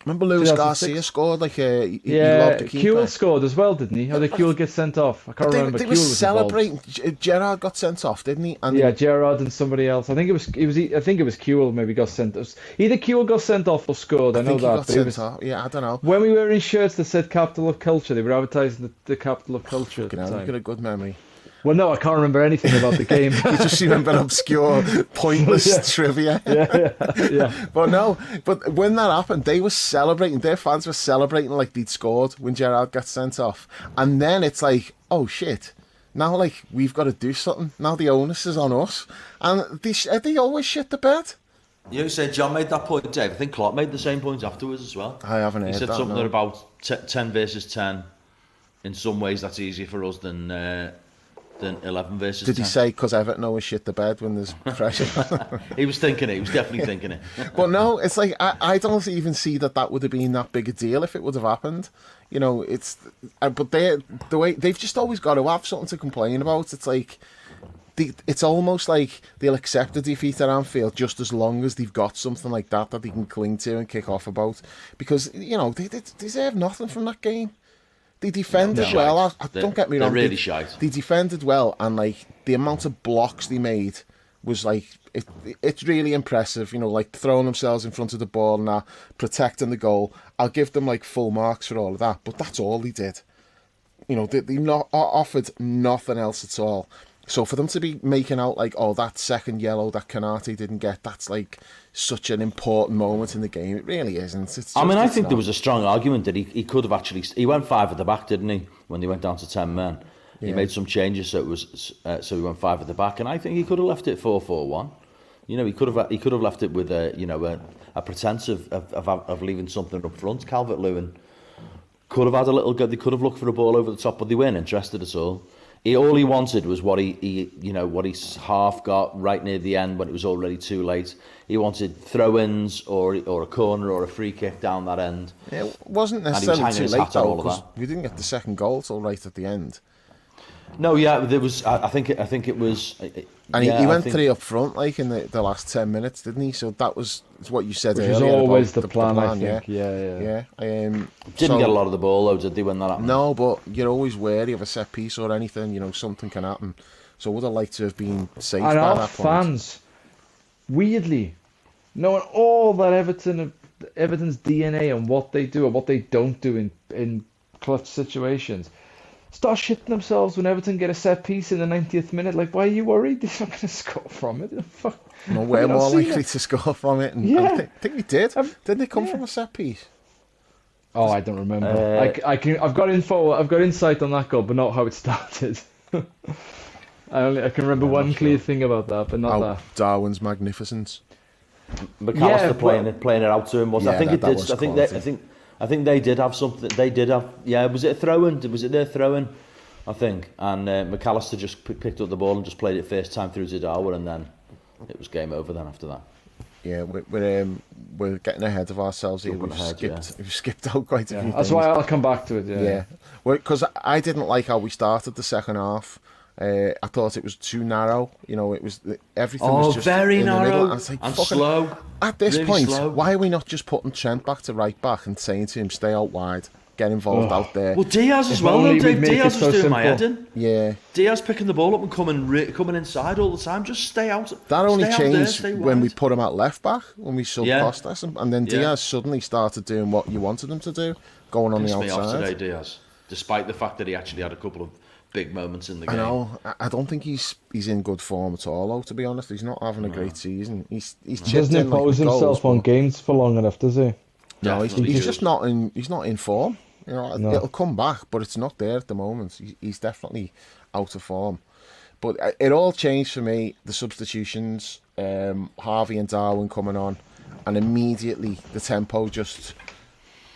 Remember Luis Garcia scored, like, he lobbed the keeper. Kewell scored as well, didn't he? How did Kewell get sent off? I can't remember. They were celebrating. Gerrard got sent off, didn't he? And Gerrard and somebody else. I think it was Kewell maybe got sent off. Either Kewell got sent off or scored. I know that. Yeah, I don't know. When we were in shirts that said Capital of Culture, they were advertising the Capital of Culture at the time. You've got a good memory. Well, no, I can't remember anything about the game. You just remember obscure, pointless trivia. Yeah. But when that happened, they were celebrating. Their fans were celebrating like they'd scored when Gerrard got sent off. And then it's like, oh shit, now like we've got to do something. Now the onus is on us. And they always shit the bed. You said John made that point, Dave. I think Klopp made the same point afterwards as well. I haven't heard that. He said something about 10 versus 10. In some ways, that's easier for us than than 11 versus Did 10. he say because Everton always shit the bed when there's pressure? He was thinking it. He was definitely thinking it. But no, it's like I don't even see that would have been that big a deal if it would have happened. You know, but the way they've just always got to have something to complain about. It's like it's almost like they'll accept a defeat at Anfield just as long as they've got something like that they can cling to and kick off about. Because they deserve nothing from that game. They defended well. Don't get me wrong. They're really shite. They defended well, and like the amount of blocks they made was like it's really impressive. You know, like throwing themselves in front of the ball and that, protecting the goal. I'll give them like full marks for all of that. But that's all they did. You know, they not offered nothing else at all. So for them to be making out like, oh, that second yellow that Kanate didn't get, that's like such an important moment in the game. It really isn't. I think there was a strong argument that he could have actually... He went 5 at the back, didn't he? When they went down to 10 men. He made some changes, so it was so he went 5 at the back, and I think he could have left it 4-4-1. You know, he could have left it with a pretense of leaving something up front. Calvert-Lewin could have had a little go. They could have looked for a ball over the top, but they weren't interested at all. All he wanted was what he half got right near the end when it was already too late. He wanted throw-ins or a corner or a free kick down that end. It wasn't necessarily too late though, because we didn't get the second goal till right at the end. No, yeah, there was. I think it was. And he went 3 up front, like in the last 10 minutes, didn't he? So that was what you said earlier. Which was always about the plan, I think. Yeah. Didn't get a lot of the ball though, did they, when that happened? No, but you're always wary of a set piece or anything. You know, something can happen. So I would have liked to have been safe by that point. Fans, weirdly, knowing all that Everton's DNA and what they do and what they don't do in clutch situations, start shitting themselves when Everton get a set piece in the 90th minute. Like, why are you worried? They're not going to score from it. No, we're more likely to score from it. And I think we did. Didn't they come from a set piece? Oh, I don't remember. I've got info. I've got insight on that goal, but not how it started. I can remember one clear thing about that, but not that. Darwin's magnificence. McAllister playing it out to him. I think it did. I think they did have something. They did have. Yeah, was it a throw-in? Was it their throw-in? I think. And McAllister just picked up the ball and just played it first time through to Darwin, and then it was game over. Then after that. Yeah, we're getting ahead of ourselves here. We've skipped out quite a few things. That's why I'll come back to it. Yeah. Because I didn't like how we started the second half. I thought it was too narrow. You know, it was everything was just very in narrow the middle. And, and slow. At this really point, slow. why are we not just putting Trent back to right back and saying to him, stay out wide, get involved out there? Well, Diaz as well, though, Dave. Diaz was doing my head in. Yeah. Diaz picking the ball up and coming inside all the time. Just stay out. That only changed there, when we put him at left back, when we subbed Costas, and then Diaz suddenly started doing what you wanted him to do, going on the outside. Me off today, Diaz, despite the fact that he actually had a couple of big moments in the game. I know. I don't think he's in good form at all, though, to be honest. He's not having a great season. He doesn't impose himself on games for long enough, does he? No, he's just not in. He's not in form. You know, it'll come back, but it's not there at the moment. He's definitely out of form. But it all changed for me. The substitutions, Harvey and Darwin coming on, and immediately the tempo just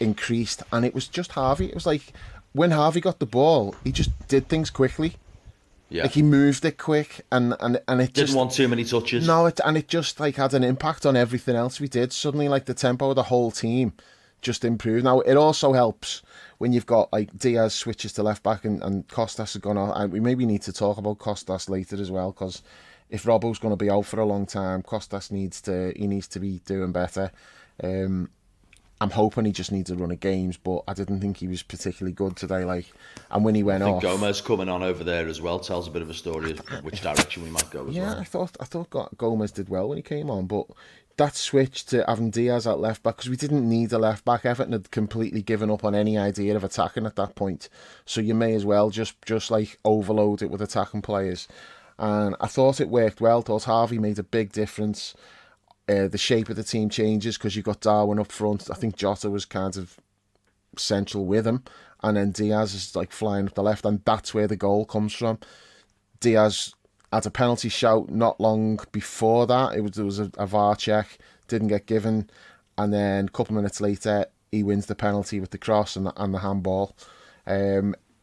increased. And it was just Harvey. It was like, when Harvey got the ball, he just did things quickly. Yeah. Like he moved it quick, and it didn't want too many touches. No, it just like had an impact on everything else we did. Suddenly, like the tempo of the whole team just improved. Now it also helps when you've got like Diaz switches to left back and Costas has gone out. And we maybe need to talk about Costas later as well, because if Robbo's going to be out for a long time, Costas needs to be doing better. I'm hoping he just needs a run of games, but I didn't think he was particularly good today. And when he went off, Gomez coming on over there as well tells a bit of a story of which direction we might go as well. Yeah, I thought Gomez did well when he came on, but that switch to having Diaz at left back, because we didn't need a left back. Everton had completely given up on any idea of attacking at that point, so you may as well just like overload it with attacking players. And I thought it worked well. I thought Harvey made a big difference. The shape of the team changes because you've got Darwin up front. I think Jota was kind of central with him, and then Diaz is like flying up the left, and that's where the goal comes from. Diaz had a penalty shout not long before that. There was a VAR check, didn't get given, and then a couple of minutes later he wins the penalty with the cross and the handball.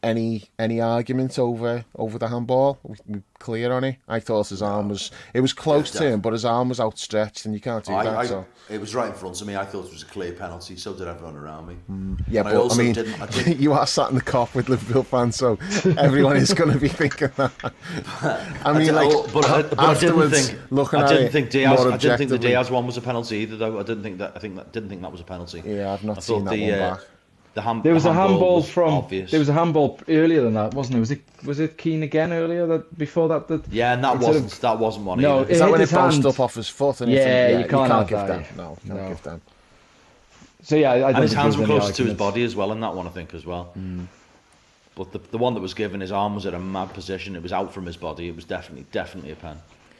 any argument over the handball? We clear on it? I thought his arm was... It was close to him, but his arm was outstretched, and you can't do that. So. It was right in front of me. I thought it was a clear penalty. So did everyone around me. Yeah, but I mean, you are sat in the cop with Liverpool fans, so everyone is going to be thinking that. I mean, I didn't think the Diaz Diaz one was a penalty either. Though I didn't think that was a penalty. Yeah, I've not seen that one back. There was a handball from. Obvious. There was a handball earlier than that, wasn't it? Was it Keane again earlier? Before that. Yeah, and that wasn't one. No, either. Is that when it bounced up off his foot? And you can't give that. them. No, give them. So yeah, I and his hands were closer to his body as well in that one, I think, as well. But the one that was given, his arm was at a mad position. It was out from his body. It was definitely a pen.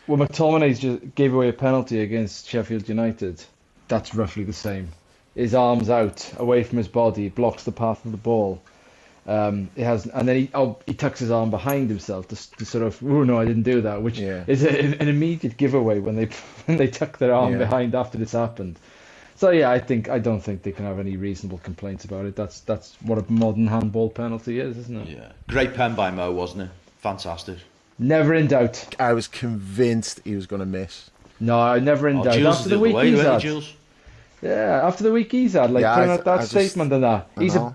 Well, McTominay just gave away a penalty against Sheffield United. That's roughly the same. His arm's out, away from his body, blocks the path of the ball. And then he tucks his arm behind himself to sort of, oh no, I didn't do that, which is an immediate giveaway when they tuck their arm behind after this happened. So yeah, I don't think they can have any reasonable complaints about it. That's what a modern handball penalty is, isn't it? Yeah, great pen by Mo, wasn't it? Fantastic. Never in doubt. I was convinced he was going to miss. No, never in doubt. Jules After the week he's had. Jules? Yeah, after the week he's had, putting out that statement and that. He's a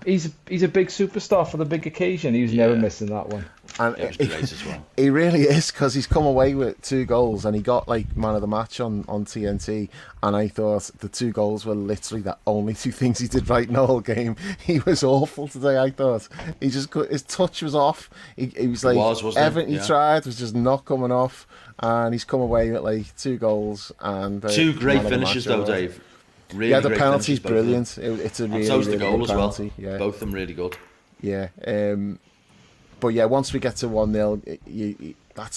big superstar for the big occasion. He was never missing that one. And it was great as well. He really is, because he's come away with 2 goals and he got man of the match on TNT, and I thought the 2 goals were literally the only 2 things he did right in the whole game. He was awful today, I thought. His touch was off. He was like, everything he tried was just not coming off, and he's come away with 2 goals. And 2 great finishes though, Dave. Really the penalty's brilliant. It's a really, so's the really goal good as well. penalty. Yeah. Both of them really good. Yeah. But yeah, once we get to 1-0,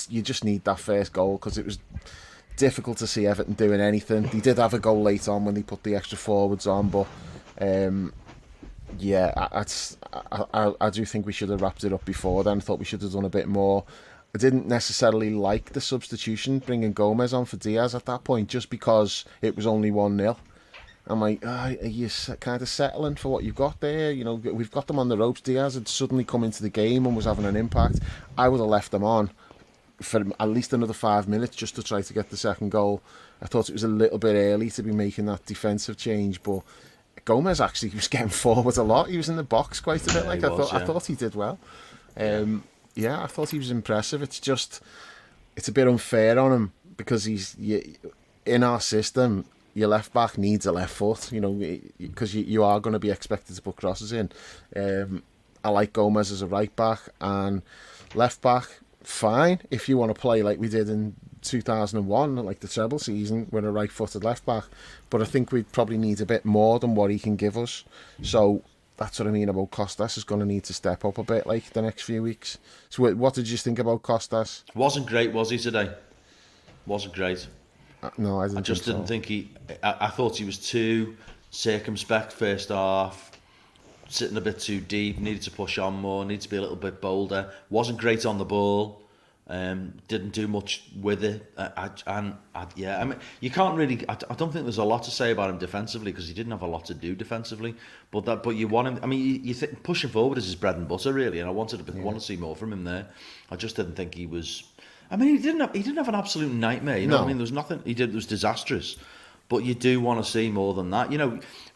you just need that first goal, because it was difficult to see Everton doing anything. They did have a goal late on when they put the extra forwards on, but I do think we should have wrapped it up before then. I thought we should have done a bit more. I didn't necessarily like the substitution, bringing Gomez on for Diaz at that point, just because it was only 1-0. I'm like, are you kind of settling for what you've got there? You know, we've got them on the ropes. Diaz had suddenly come into the game and was having an impact. I would have left them on for at least another 5 minutes just to try to get the second goal. I thought it was a little bit early to be making that defensive change, but Gomez actually was getting forward a lot. He was in the box quite a bit. I thought he did well. I thought he was impressive. It's a bit unfair on him, because in our system, your left back needs a left foot, because you are going to be expected to put crosses in. I like Gomez as a right back, and left back, fine if you want to play like we did in 2001, like the treble season, with a right-footed left back. But I think we probably need a bit more than what he can give us. So that's what I mean about Costas. Is going to need to step up a bit the next few weeks. So what did you think about Costas? Wasn't great, was he, today? Wasn't great. No, I didn't. Didn't think I thought he was too circumspect first half, sitting a bit too deep. Needed to push on more. Needed to be a little bit bolder. Wasn't great on the ball. Didn't do much with it. I mean, you can't really. I don't think there's a lot to say about him defensively, because he didn't have a lot to do defensively. But you want him. I mean, you think pushing forward is his bread and butter, really. And I want to see more from him there. I just didn't think he was. I mean, he didn't have an absolute nightmare. You know what I mean? There was nothing he did that was disastrous. But you do want to see more than that.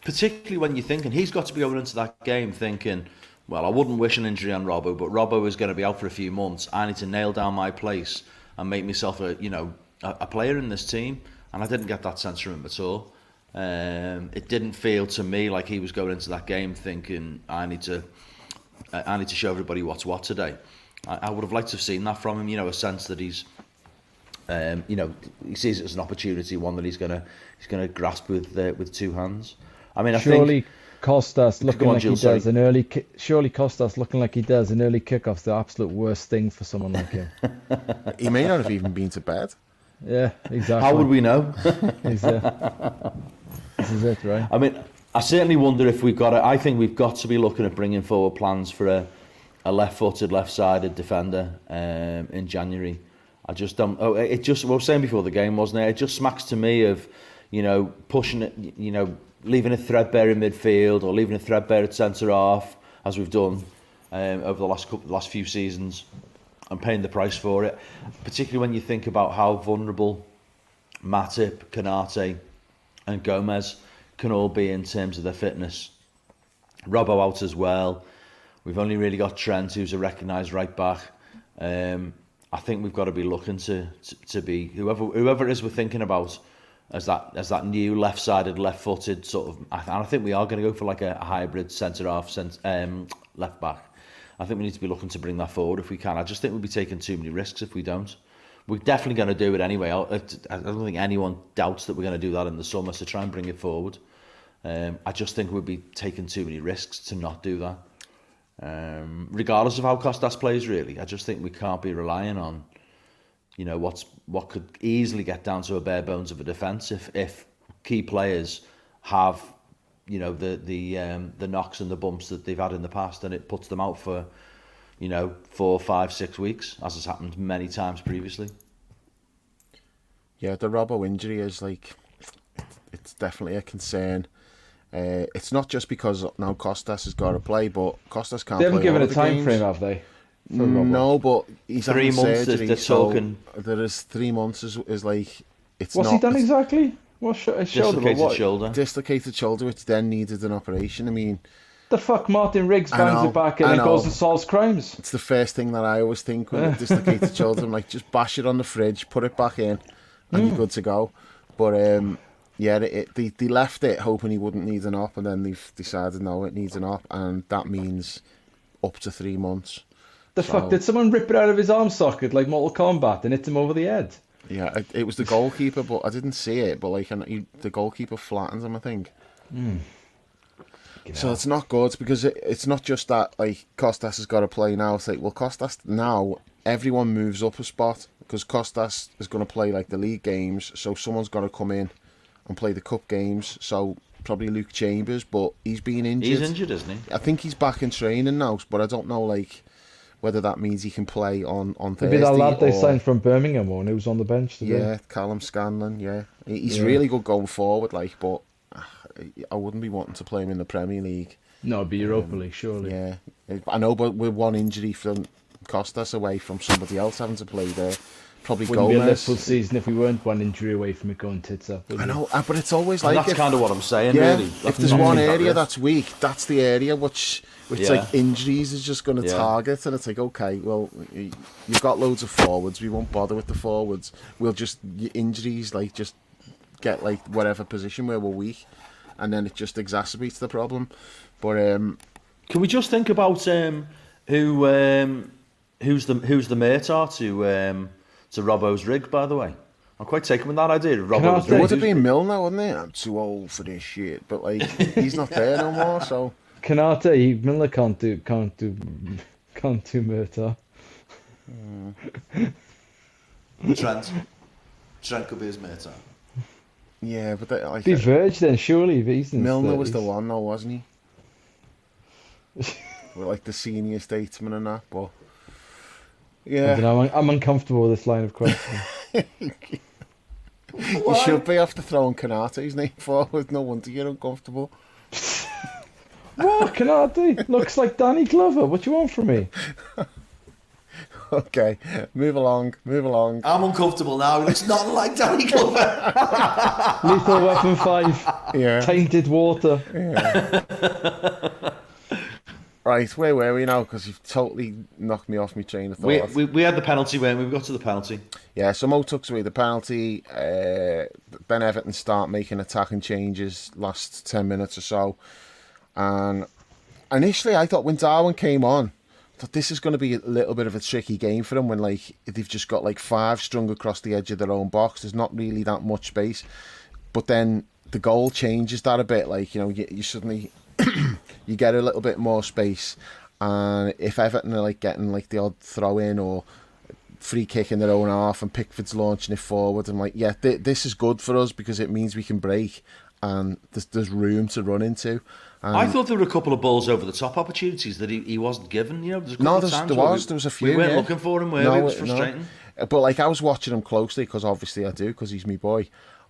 Particularly when you're thinking he's got to be going into that game thinking, well, I wouldn't wish an injury on Robbo, but Robbo is going to be out for a few months. I need to nail down my place and make myself a player in this team. And I didn't get that sense from him at all. It didn't feel to me like he was going into that game thinking, I need to show everybody what's what today. I would have liked to have seen that from him, a sense that he's, he sees it as an opportunity, one that he's gonna grasp with 2 hands. I mean, surely Costas looking like he does an early kickoff's the absolute worst thing for someone like him. He may not have even been to bed. Yeah, exactly. How would we know? This is it, right? I mean, I certainly wonder if I think we've got to be looking at bringing forward plans for a left-footed, left-sided defender in January. I just don't. Well, I was saying before the game, wasn't it? It just smacks to me of, pushing it, leaving it threadbare in midfield or leaving it threadbare at centre half, as we've done, over the last few seasons, and paying the price for it. Particularly when you think about how vulnerable Matip, Konate, and Gomez can all be in terms of their fitness. Robbo out as well. We've only really got Trent, who's a recognised right back. I think we've got to be looking to be whoever it is we're thinking about as that new left-sided, left-footed sort of. And I think we are going to go for like a hybrid centre half, left back. I think we need to be looking to bring that forward if we can. I just think we'll be taking too many risks if we don't. We're definitely going to do it anyway. I don't think anyone doubts that we're going to do that in the summer, so try and bring it forward. I just think we'd be taking too many risks to not do that. Regardless of how Costas plays, really, I just think we can't be relying on, what could easily get down to a bare bones of a defence if key players have, the knocks and the bumps that they've had in the past, and it puts them out for, 4, 5, 6 weeks, as has happened many times previously. Yeah, the Robbo injury is it's definitely a concern. It's not just because now Costas has got to play, but Costas can't play. They haven't given a time games. frame, have they? No, but he's 3 having months. surgery, They're talking. There is 3 months is like it's What's not. he done exactly? What Dislocated shoulder. Dislocated shoulder, which then needed an operation. I mean, the fuck, Martin Riggs bangs it back and then goes and solves crimes. It's the first thing that I always think when a dislocated shoulder. I'm like, just bash it on the fridge, put it back in, and you're good to go. But yeah, they left it hoping he wouldn't need an op, and then they've decided no, it needs an op, and that means up to 3 months. Fuck, did someone rip it out of his arm socket like Mortal Kombat and hit him over the head? Yeah, it was the goalkeeper, but I didn't see it. But the goalkeeper flattens him, I think. So it's not good because it's not just that Costas has got to play now. It's like, well, Costas now everyone moves up a spot because Costas is going to play the league games, so someone's got to come in and play the cup games. So probably Luke Chambers, but he's been injured. He's injured, isn't he? I think he's back in training now, but I don't know whether that means he can play on Thursday. Maybe that lad they signed from Birmingham one who was on the bench today. Yeah, Callum Scanlon, yeah. He's really good going forward, but I wouldn't be wanting to play him in the Premier League. No, it'd be Europa League, surely. Yeah, I know, but with one injury from Costas away from somebody else having to play there, probably Wouldn't Gomez. be a Liverpool season if we weren't one injury away from it going tits up. I know, but it's always that's kind of what I'm saying, yeah, really. If there's one area that's weak, that's the area which injuries is just going to target, and it's like, okay, well, you've got loads of forwards, we won't bother with the forwards, we'll just, injuries, just get, whatever position where we're weak, and then it just exacerbates the problem. But can we just think about who's the mate are to Robbo's rig, by the way? I'm quite taken with that idea. Robbo's it would have been Milner, wouldn't it? I'm too old for this shit, but he's not there no more, so... Milner can't do Murtaugh. Trent could be his mate. Yeah, but be Verge then, surely. If he's in Milner was the one, though, wasn't he? With the senior statesman and that, but yeah. I don't know, I'm uncomfortable with this line of questioning. You should be after throwing Konate's name forward. No wonder you're uncomfortable. What? Konate looks like Danny Glover. What do you want from me? Okay, move along. I'm uncomfortable now. It's not like Danny Glover. Lethal Weapon 5. Yeah. Tainted Water. Yeah. Right, where were we now? Because you've totally knocked me off my train of thought. We had the penalty, weren't we? We got to the penalty. Yeah, so Mo tucks away the penalty. Then Everton start making attacking changes last 10 minutes or so. And initially I thought when Darwin came on, I thought this is going to be a little bit of a tricky game for them when they've just got 5 strung across the edge of their own box. There's not really that much space. But then the goal changes that a bit. You suddenly... you get a little bit more space, and if Everton are getting the odd throw in or free kick in their own half and Pickford's launching it forward, I'm this is good for us because it means we can break and there's room to run into. I thought there were a couple of balls over the top opportunities that he wasn't given. There was a few. We weren't looking for him, were we? It was frustrating. No. But I was watching him closely because obviously I do, because he's my boy.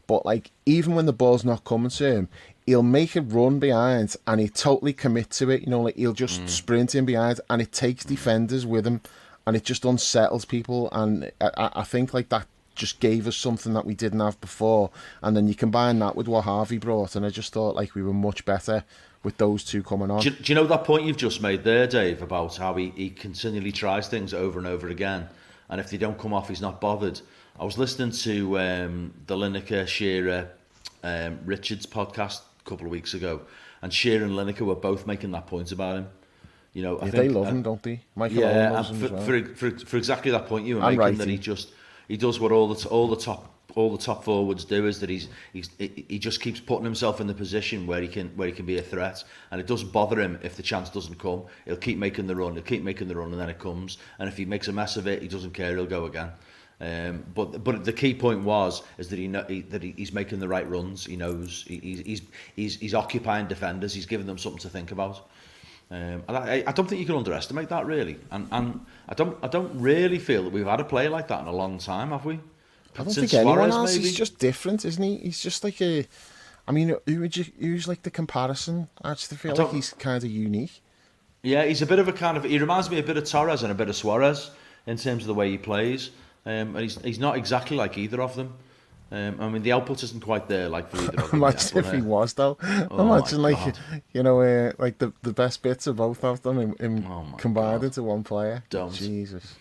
but like even when the ball's not coming to him, he'll make a run behind and he totally commit to it. You know, like he'll just sprint in behind, and it takes defenders with him, and it just unsettles people. And I think like that just gave us something that we didn't have before. And then you combine that with what Harvey brought, and I just thought like we were much better with those two coming on. Do you know that point you've just made there, Dave, about how he continually tries things over and over again, and if they don't come off, he's not bothered? I was listening to the Lineker, Shearer, Richards podcast a couple of weeks ago, and Shearer and Lineker were both making that point about him. You know, I think they love him, don't they? Michael Owen loves him as well. For exactly that point you were making, right, that he does what all the top forwards do, is that he just keeps putting himself in the position where he can be a threat, and it doesn't bother him if the chance doesn't come. He'll keep making the run, and then it comes. And if he makes a mess of it, he doesn't care. He'll go again. But the key point is that he's making the right runs. He knows he's occupying defenders. He's giving them something to think about. And I don't think you can underestimate that, really. And I don't really feel that we've had a player like that in a long time, have we? I don't think anyone else. He's just different, isn't he? He's just like a. I mean, who's like the comparison? I actually feel like he's kind of unique. Yeah, he's a bit of a kind of. He reminds me a bit of Torres and a bit of Suarez in terms of the way he plays. And he's not exactly like either of them. I mean, the output isn't quite there like for either of them. Imagine if he was, though. Imagine like like the best bits of both of them combined into one player. Jesus.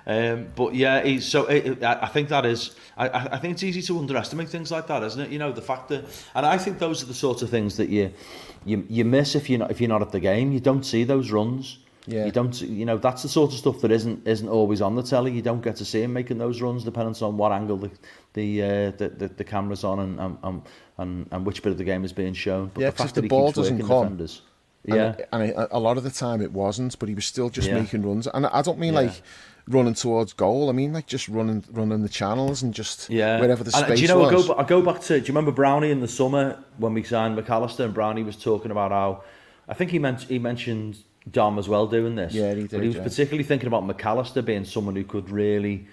But yeah, I think that is. I think it's easy to underestimate things like that, isn't it? You know, the fact that, and I think those are the sorts of things that you miss if you're not at the game. You don't see those runs. Yeah. You don't. You know, that's the sort of stuff that isn't always on the telly. You don't get to see him making those runs, depending on what angle the camera's on and which bit of the game is being shown. But yeah, because the ball doesn't come. Defenders. Yeah, and a lot of the time it wasn't, but he was still just making runs. And I don't mean like running towards goal. I mean like just running the channels and just wherever the space was. I go back to. Do you remember Brownie in the summer when we signed McAllister, and Brownie was talking about how, I think he mentioned Dom as well doing this. Yeah, he did. But he was particularly thinking about McAllister being someone who could really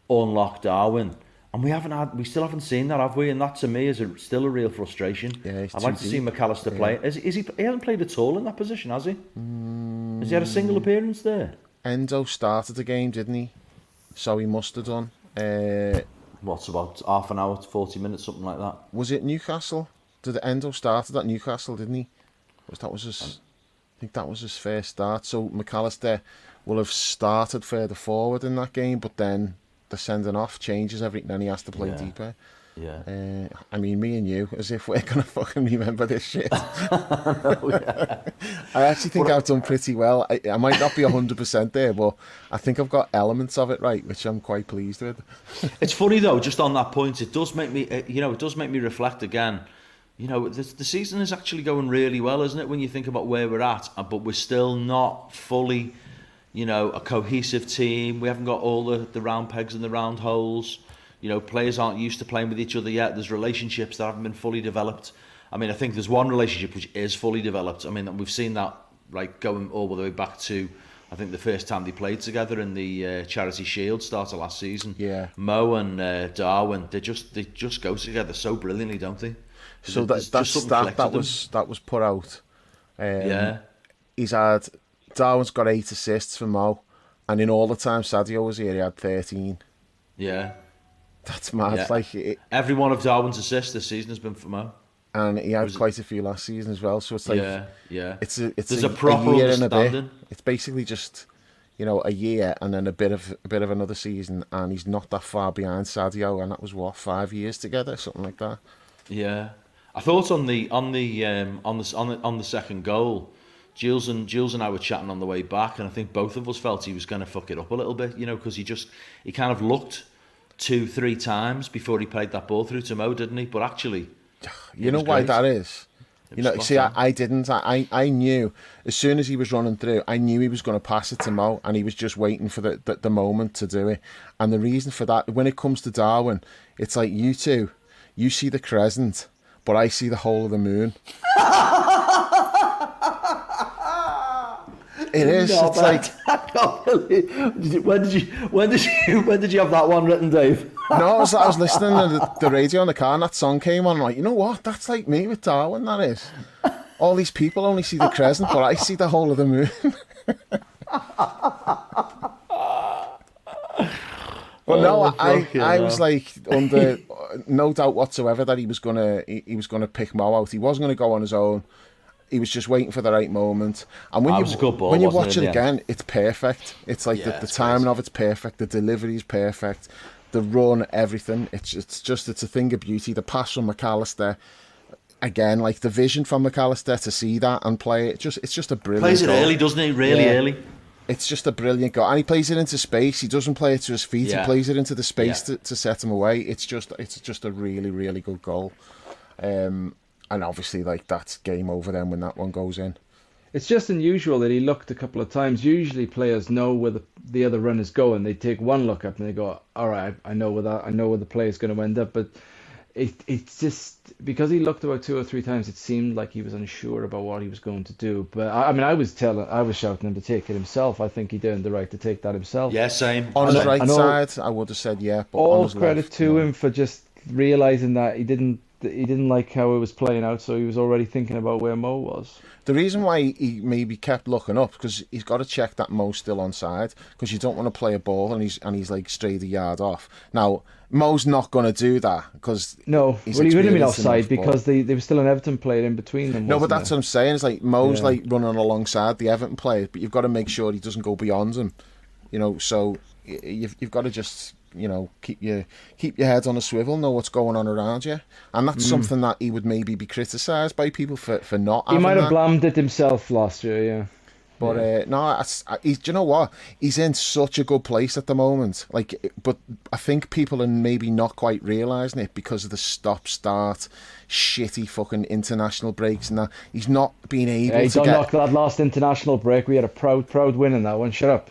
unlock Darwin. And we still haven't seen that, have we? And that to me is still a real frustration. Yeah, I'd like to see McAllister play. He hasn't played at all in that position, has he? Has he had a single appearance there? Endo started the game, didn't he? So he must have done. What's about half an hour, 40 minutes, something like that? Was it Newcastle? Did Endo started at Newcastle, didn't he? I think that was his first start. So McAllister will have started further forward in that game, but then the sending off changes everything, and he has to play deeper. Yeah. I mean, me and you, as if we're gonna fucking remember this shit. I actually think I've done pretty well. I might not be 100% there, but I think I've got elements of it right, which I'm quite pleased with. It's funny though, just on that point, it does make me, it does make me reflect again. You know, the season is actually going really well, isn't it? When you think about where we're at, but we're still not fully, a cohesive team. We haven't got all the round pegs and the round holes. You know, players aren't used to playing with each other yet. There's relationships that haven't been fully developed. I mean, I think there's one relationship which is fully developed. I mean, we've seen that going all the way back to, I think, the first time they played together in the Charity Shield start of last season. Yeah. Mo and Darwin, they just go together so brilliantly, don't they? So that stat that was put out. He's had, Darwin's got 8 assists for Mo, and in all the time Sadio was here, he had 13. Yeah. That's mad. Yeah. Every one of Darwin's assists this season has been for Mo. And he had quite a few last season as well. So it's like it's there's a proper year and understanding. a bit. It's basically just a year and then a bit of another season, and he's not that far behind Sadio, and that was 5 years together, something like that. Yeah. I thought on the second goal, Jules and I were chatting on the way back, and I think both of us felt he was going to fuck it up a little bit, because he kind of looked 2-3 times before he played that ball through to Mo, didn't he? But actually, you know why that is? I didn't. I knew as soon as he was running through, I knew he was going to pass it to Mo, and he was just waiting for the moment to do it. And the reason for that, when it comes to Darwin, it's like you two, you see the crescent, but I see the whole of the moon. It is. No, it's like I can't believe. When did you have that one written, Dave? no, I was listening to the radio in the car, and that song came on. I'm like, you know what? That's like me with Darwin. That is. All these people only see the crescent, but I see the whole of the moon. But no, I was like under no doubt whatsoever that he was gonna pick Mo out. He wasn't gonna go on his own. He was just waiting for the right moment. And when you watch it again, it's perfect. It's like the timing of it's perfect. The delivery is perfect. The run, everything. It's a thing of beauty. The pass from McAllister, again, like the vision from McAllister to see that and play it. It's just a brilliant. Plays it goal. early, doesn't he? Really early. It's just a brilliant goal, and he plays it into space. He doesn't play it to his feet. He plays it into the space to set him away. It's just a really, really good goal. And obviously, like, that's game over then when that one goes in. It's just unusual that he looked a couple of times. Usually players know where the other runner's going. They take one look up and they go, all right, I know where the player's going to end up. But it's just because he looked about 2 or 3 times, it seemed like he was unsure about what he was going to do. But I mean, I was shouting him to take it himself. I think he earned the right to take that himself. Yeah, same. On his right side, I would have said yeah. But all on his credit left, to him for just realizing that he didn't like how it was playing out, so he was already thinking about where Mo was. The reason why he maybe kept looking up, because he's got to check that Mo's still onside, because you don't want to play a ball and he's like straight a yard off. Now Mo's not going to do that because he wouldn't have been offside because there was still an Everton player in between them. No, but that's what I'm saying. It's like Mo's like running alongside the Everton player, but you've got to make sure he doesn't go beyond him. So you've got to just keep your head on a swivel, know what's going on around you, and that's something that he would maybe be criticised by people for not. He might have blamed it himself last year, yeah. But no, do you know what? He's in such a good place at the moment. But I think people are maybe not quite realising it because of the stop-start, shitty fucking international breaks and that. He's not being able to don't knock that last international break. We had a proud win in that one. Shut up.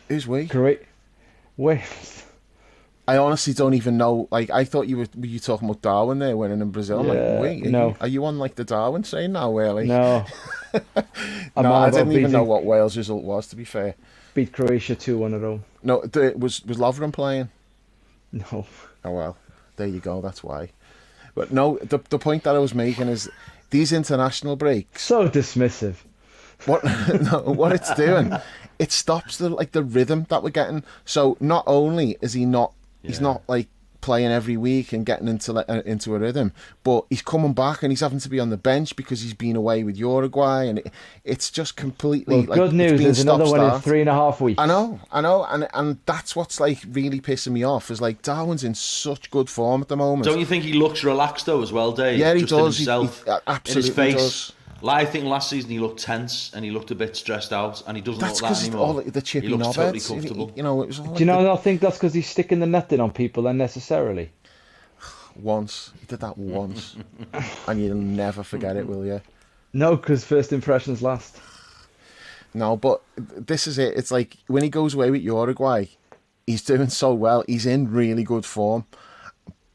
Who's we? Great. Wales. I honestly don't even know. Like, I thought were you talking about Darwin there winning in Brazil? Yeah, wait, are you on like the Darwin train now, really? No. No, I didn't even know what Wales' result was, to be fair. Beat Croatia 2-1 at home. No, was Lovren playing? No. Oh well, there you go. That's why. But no, the point that I was making is these international breaks. So dismissive. What it's doing, it stops the rhythm that we're getting. So not only is he's not like playing every week and getting into a rhythm, but he's coming back and he's having to be on the bench because he's been away with Uruguay, and it's just completely. Well, good news. There's another one in 3.5 weeks. I know, and that's what's like really pissing me off. Is like Darwin's in such good form at the moment. Don't you think he looks relaxed though as well, Dave? Yeah, he just does. In himself, he absolutely in his face. does. Like, I think last season he looked tense and he looked a bit stressed out, and he doesn't look that anymore. That's because the chippy he looks totally knobheads. comfortable. It was all. Do you know? I think that's because he's sticking the Natton on people unnecessarily. Once he did that once, and you'll never forget it, will you? No, because first impressions last. No, but this is it. It's like when he goes away with Uruguay, he's doing so well. He's in really good form,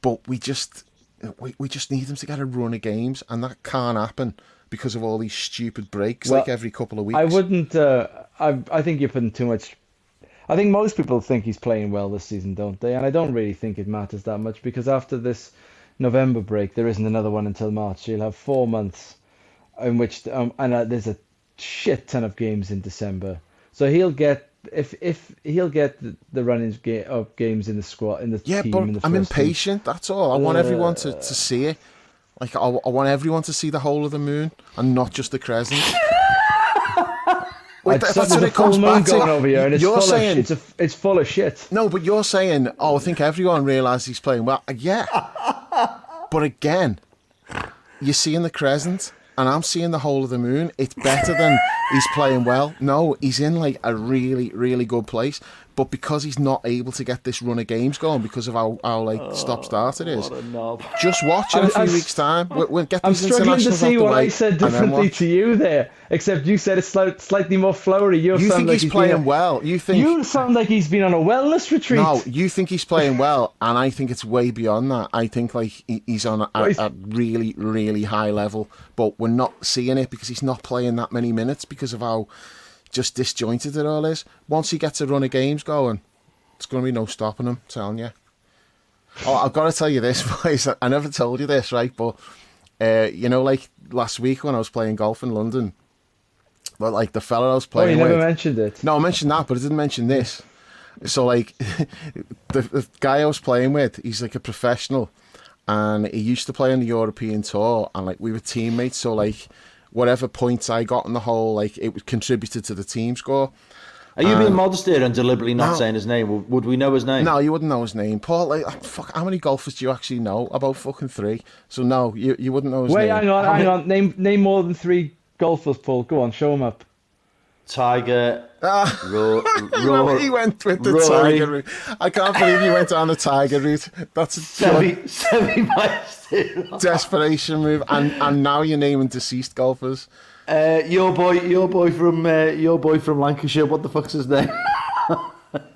but we just need him to get a run of games, and that can't happen because of all these stupid breaks every couple of weeks. I wouldn't. I think you're putting too much. I think most people think he's playing well this season, don't they? And I don't really think it matters that much because after this November break, there isn't another one until March. So you'll have 4 months in which, there's a shit ton of games in December. So he'll get if he'll get the running of games in the squad in the team. But in the I'm first impatient. week. That's all. I want everyone to see it. Like I want everyone to see the whole of the moon and not just the crescent. Wait, that's what it comes back to. Over here and you're saying it's full of shit. No, but you're saying, I think everyone realises he's playing well. Yeah, but again, you're seeing the crescent, and I'm seeing the whole of the moon. It's better than he's playing well. No, he's in like a really, really good place. But because he's not able to get this run of games going because of how like stop-start it is, What a knob. just watch in a few weeks' time. We'll get I'm these struggling to internationals out see the what way, I said and then differently watch. to you there, except you said it's slightly more flowery. You You sound think like he's playing well. You sound like he's been on a wellness retreat. No, you think he's playing well, and I think it's way beyond that. I think like he's on a really, really high level, but we're not seeing it because he's not playing that many minutes because of how just disjointed it all is. Once he gets a run of games going, it's going to be no stopping him, I'm telling you. Oh, I've got to tell you this, boys. I never told you this, right? But, you know, like last week when I was playing golf in London, but like the fella I was playing you never with... mentioned it. No, I mentioned that, but I didn't mention this. So, like, the guy I was playing with, he's like a professional, and he used to play on the European Tour, and like we were teammates, so like whatever points I got in the hole, like it contributed to the team score. Are you being modest here and deliberately not No. saying his name? Would we know his name? No, you wouldn't know his name, Paul. Like, fuck, how many golfers do you actually know? About fucking 3. So no, you wouldn't know his Wait, name. hang on. Name more than 3 golfers, Paul. Go on, show him up. Tiger. He went with the Rory. Tiger route. I can't believe he went down the Tiger route. That's a Semi desperation move. And now you're naming deceased golfers. Your boy from Lancashire. What the fuck's his name?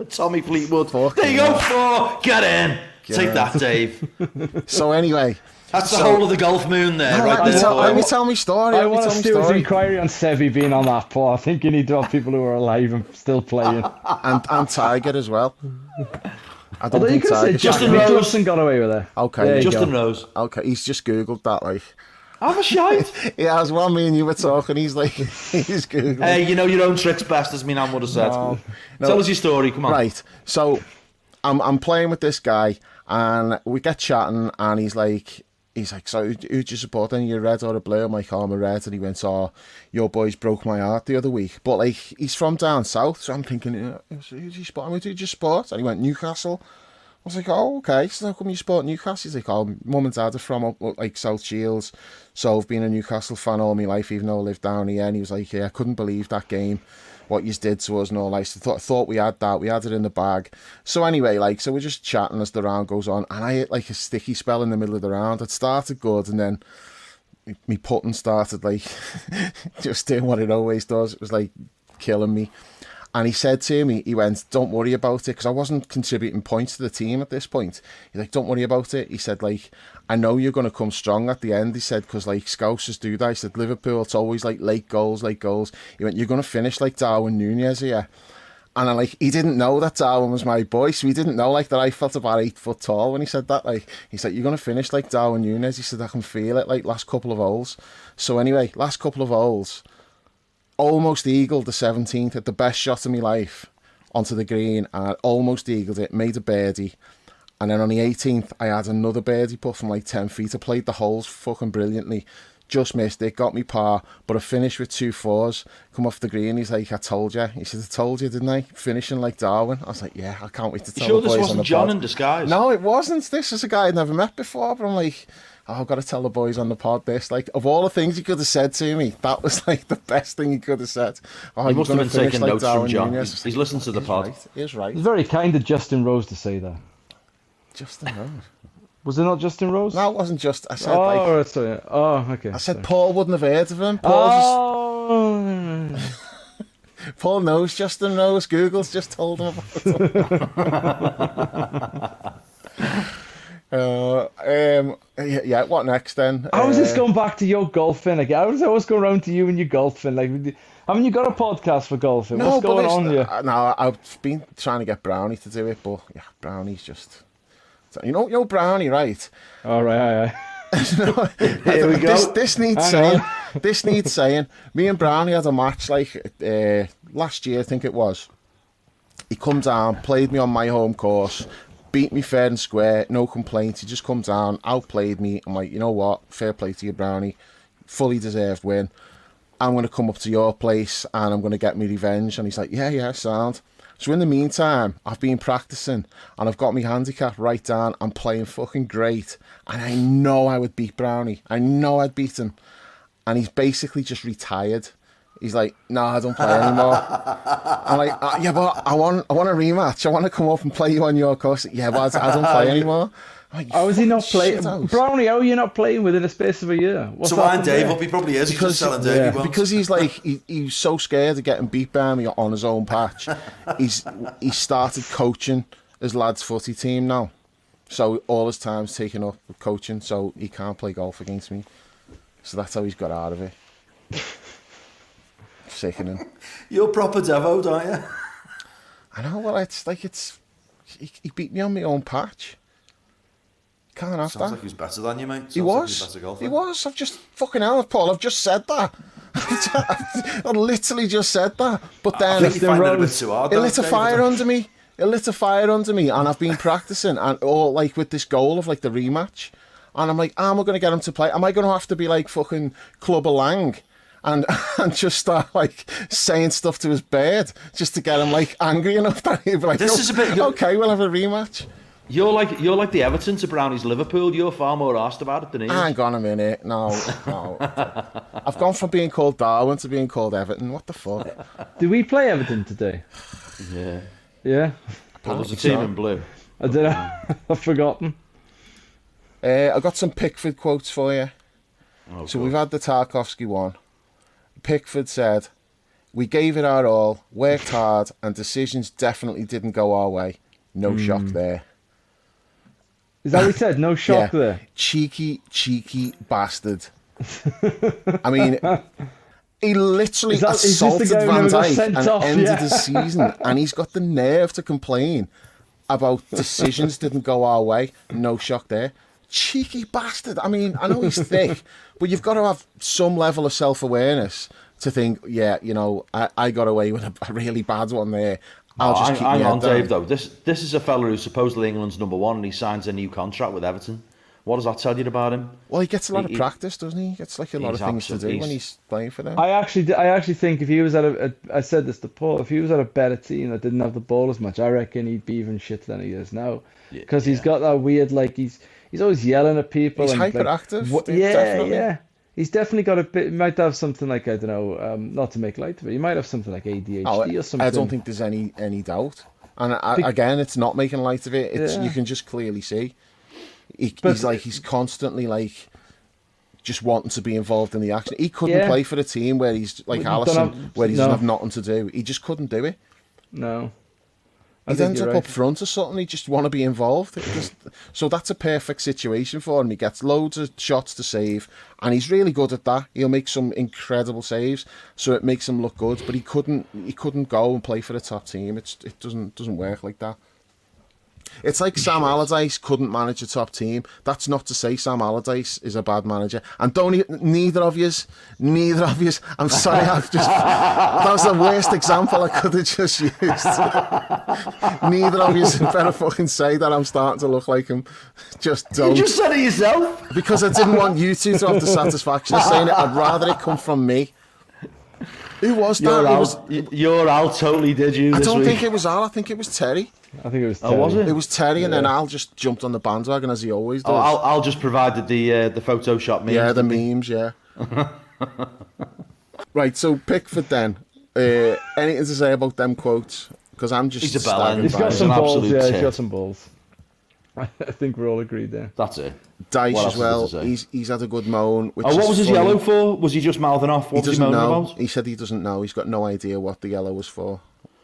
Tommy Fleetwood. There you go. 4. Get in. Take that, Dave. So anyway, That's the whole of the Golf Moon there, no, right there. let me tell my story. I want to do an inquiry on Sevi being on that, Paul. I think you need to have people who are alive and still playing. and Tiger as well. I don't Although you think could have said Tiger. Jack Justin Rose. Nicholson got away with it. Okay, There you Justin go. Rose. Okay, he's just googled that. Like, Have a shite. yeah, as well. Me and you were talking. He's like, he's googling. Hey, you know your own tricks best, as me nan would have said. No. Tell us your story. Come on. Right. So I'm playing with this guy, and we get chatting, and he's like, so who do you support then? You're red or a blue? I'm like, oh, I'm a red. And he went, oh, your boys broke my heart the other week. But like, he's from down south, so I'm thinking, who's he supporting? Who do you support? And he went, Newcastle. I was like, oh, okay, so how come you support Newcastle? He's like, oh, mum and dad are from up, like South Shields, so I've been a Newcastle fan all my life, even though I lived down here. And he was like, yeah, I couldn't believe that game, what you did to us and all that. I thought we had that, we had it in the bag. So anyway, like, so we're just chatting as the round goes on, and I hit like a sticky spell in the middle of the round. It started good, and then me putting started like just doing what it always does. It was like killing me. And he said to me, he went, don't worry about it, because I wasn't contributing points to the team at this point. He's like, don't worry about it. He said, like, I know you're going to come strong at the end. He said, because, like, Scousers do that. He said, Liverpool, it's always, like, late goals. He went, you're going to finish like Darwin Núñez here. And I'm like, he didn't know that Darwin was my boy, so he didn't know, like, that I felt about 8 foot tall when he said that. Like, he said, you're going to finish like Darwin Núñez. He said, I can feel it, like, last couple of holes. So anyway, last couple of holes, almost eagled the 17th at the best shot of my life onto the green, and almost eagled it, made a birdie, and then on the 18th I had another birdie putt from like 10 feet. I played the holes fucking brilliantly, just missed it, got me par, but I finished with 2 4s, come off the green. He's like, I told you. He said, I told you, didn't I? Finishing like Darwin. I was like, yeah, I can't wait to tell You sure the this boys on the wasn't John pod. in disguise? No, it wasn't. This is a guy I'd never met before, but I'm like, oh, I've got to tell the boys on the pod this. Like, of all the things he could have said to me, that was like the best thing he could have said. Oh, He must have been taking like notes from Darwin John. Núñez. He's listened to the pod. Right. He's right. It's very kind of Justin Rose to say that. Justin Rose. Was it not Justin Rose? No, it wasn't just. I said, right, sorry. Oh, okay. I said sorry. Paul wouldn't have heard of him. Paul knows Justin Rose. Google's just told him about it. Yeah, what next then? How is this going back to your golfing again? How does it always go around to you and your golfing? Like, haven't you got a podcast for golfing? No, What's going on here? No, I've been trying to get Brownie to do it, but yeah, Brownie's just... You know Brownie, right? All right, Here we go. This needs saying. This needs saying. Me and Brownie had a match like last year, I think it was. He come down, played me on my home course, beat me fair and square, no complaints. He just come down, outplayed me. I'm like, you know what? Fair play to you, Brownie. Fully deserved win. I'm going to come up to your place and I'm going to get me revenge. And he's like, yeah, sound. So in the meantime, I've been practicing and I've got my handicap right down. I'm playing fucking great. And I know I would beat Brownie. I know I'd beat him. And he's basically just retired. He's like, "Nah, I don't play anymore." I'm like, "Yeah, but I want a rematch. I want to come up and play you on your course." "Yeah, but I don't play anymore." I'm like, How is he not playing? shithouse. Brownie, how are you not playing within a space of a year? What's To wind happened Dave there? up, he probably is. He's just selling Davey bombs. Because he's like he's so scared of getting beat by me on his own patch. He started coaching his lads' footy team now, so all his time's taken up with coaching. So he can't play golf against me. So that's how he's got out of it. Sickening. You're proper Devo, don't you? I know. Well, it's like he beat me on my own patch. Can't have Sounds that. like he was better than you, mate. Sounds He like was. a better golfer. He was. I've just fucking hell, Paul. I've just said that. I literally just said that. But I then think you find it a bit too hard. it though, lit a Dave, fire under me. It lit a fire under me, and I've been practicing, and all like with this goal of like the rematch. And I'm like, am I going to get him to play? Am I going to have to be like fucking Clubber Lang? And just start like saying stuff to his bird just to get him like angry enough that he'd be like, This is a bit- okay, we'll have a rematch. You're like the Everton to Brownie's Liverpool. You're far more arsed about it than he is. Hang on a minute. No. I've gone from being called Darwin to being called Everton. What the fuck? Did we play Everton today? Yeah. Yeah. Well, there's a team in blue. I don't know. I've forgotten. I got some Pickford quotes for you. Oh, So God. we've had the Tarkovsky one. Pickford said, "We gave it our all, worked hard, and decisions definitely didn't go our way. No shock there." Is that what he said? No shock Yeah. there. Cheeky bastard. I mean, he literally Is this the assaulted guy who Van never got Dijk sent and off? ended Yeah. his season, and he's got the nerve to complain about decisions didn't go our way. No shock there. Cheeky bastard. I mean, I know he's thick, but you've got to have some level of self-awareness to think, yeah, you know, I got away with a really bad one there. I'll just keep my hang head on, down. Dave. Though this is a fella who's supposedly England's number one, and he signs a new contract with Everton. What does that tell you about him? Well, he gets a lot of He- practice, doesn't he? He gets like a lot of he's things to do absolute- when he's playing for them. I actually think if he was at I said this to Paul, if he was at a better team that didn't have the ball as much, I reckon he'd be even shit than he is now. Because he's got that weird, like he's always yelling at people. He's and like, hyperactive, yeah, definitely. yeah. He's definitely got a bit. He might have something like, I don't know, not to make light of it. He might have something like ADHD or something. I don't think there's any doubt. And again, it's not making light of it. It's Yeah. you can just clearly see. But- He's constantly like just wanting to be involved in the action. He couldn't Yeah. play for a team where he's like Well, you don't Allison, have- where he doesn't no. have nothing to do. He just couldn't do it. No. I He'd think end you're up right. up front or something. He just want to be involved. So that's a perfect situation for him. He gets loads of shots to save, and he's really good at that. He'll make some incredible saves, so it makes him look good. But he couldn't go and play for the top team. It doesn't work like that. It's like Sam Allardyce couldn't manage a top team. That's not to say Sam Allardyce is a bad manager. And neither of yous. I'm sorry, that was the worst example I could have just used. Neither of yous better fucking say that I'm starting to look like him. Just don't. You just said it yourself. Because I didn't want you two to have the satisfaction of saying it. I'd rather it come from me. Who was that? Your Al totally did you. I this don't week. think it was Al. I think it was Terry. I think it was. Oh, was Terry. It was Terry, and then Al just jumped on the bandwagon as he always does. Oh, I'll just provided the Photoshop memes. Yeah, the didn't he? memes, yeah. Right, so Pickford then. Anything to say about them quotes? Because I'm just He's a bell staggering end. He's by got it. some an balls. absolute Yeah, he's tit. got some balls. I think we're all agreed there. That's it. Dice What as else well. is there to say? He's had a good moan. Which Oh, what is was his funny. yellow for? Was he just mouthing off? He What was he doesn't moaning know. about? He said he doesn't know. He's got no idea what the yellow was for.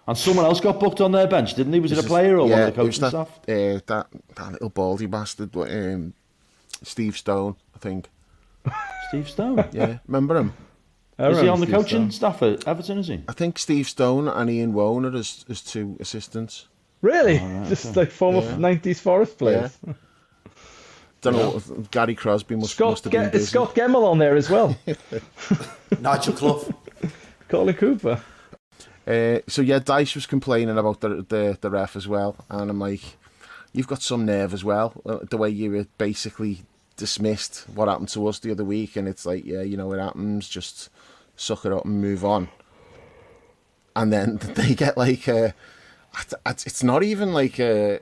And someone else got booked on their bench, didn't he? Was it a player or one of the it was coaching staff? that little baldy bastard, Steve Stone, I think. Steve Stone. Yeah, remember him? I Is he remember on the Steve coaching Stone. staff at Everton, is he? I think Steve Stone and Ian Woan are his two assistants. Really? Just like former 90s Forest players. Don't know. Gary Crosby must Scott, have been busy. Scott Gemmell on there as well. Nigel Clough. Colin Cooper. So yeah, Dice was complaining about the ref as well, and I'm like, you've got some nerve as well. The way you were basically dismissed what happened to us the other week, and it's like, yeah, you know, it happens, just suck it up and move on. And then they get like it's not even like a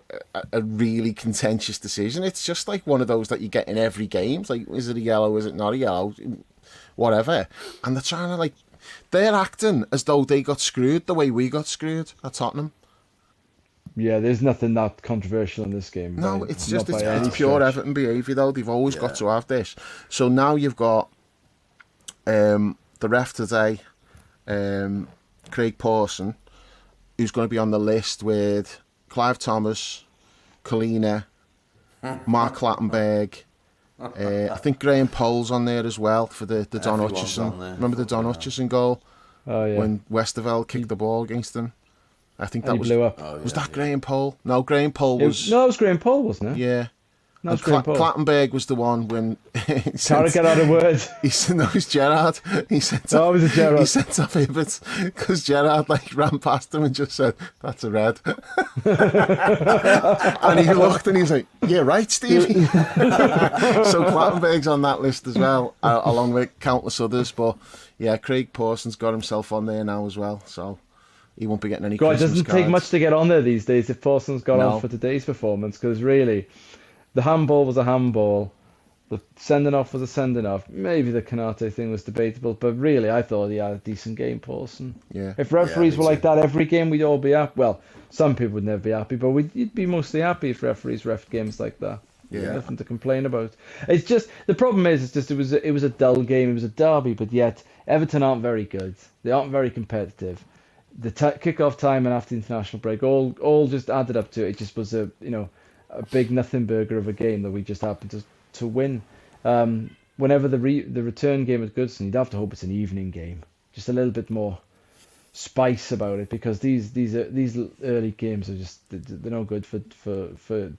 really contentious decision. It's just like one of those that you get in every game. It's like, is it a yellow? Is it not a yellow? Whatever. And they're trying to like They're acting as though they got screwed the way we got screwed at Tottenham. Yeah, there's nothing that controversial in this game. No, by- it's not just by any it's pure stretch. Everton behaviour though. They've always got to have this. So now you've got the ref today, Craig Pawson, who's going to be on the list with Clive Thomas, Kalina, Mark Clattenburg. I think Graham Pole's on there as well for the Don Everyone's Hutchison. on there. Remember the Don Hutchison goal Oh yeah. when Westerveld kicked the ball against him? I think And that he was. blew up. Oh, Was yeah, that Graham Pole? No, Graham Pole was. No, it was Graham Paul, wasn't it? Yeah. No, it was And Graham Paul. Clattenburg was the one when Can't get out of words. he sent, no, it was Gerrard. He sent Oh, it was a Gerrard. He sent off Hibbert because Gerrard like ran past him and just said, "That's a red." And he looked and he was like, "Yeah, right, Stevie." So Clattenburg's on that list as well, along with countless others. But yeah, Craig Pawson's got himself on there now as well, so he won't be getting any God, it Christmas doesn't cards. take much to get on there these days if Parsons got No. on for today's performance, because really, the handball was a handball, the sending off was a sending off. Maybe the Canate thing was debatable, but really, I thought he had a decent game, Paulson. Yeah. If referees me were like too. that every game, we'd all be happy. Well, some people would never be happy, but you'd be mostly happy if referees ref games like that. Yeah. Nothing to complain about. It's just the problem is, it was a dull game. It was a derby, but yet Everton aren't very good. They aren't very competitive. The kick-off time and after the international break all just added up to it. It just was a big nothing burger of a game that we just happened to win. Whenever the return game at Goodson, you'd have to hope it's an evening game, just a little bit more spice about it, because these early games are just they're no good for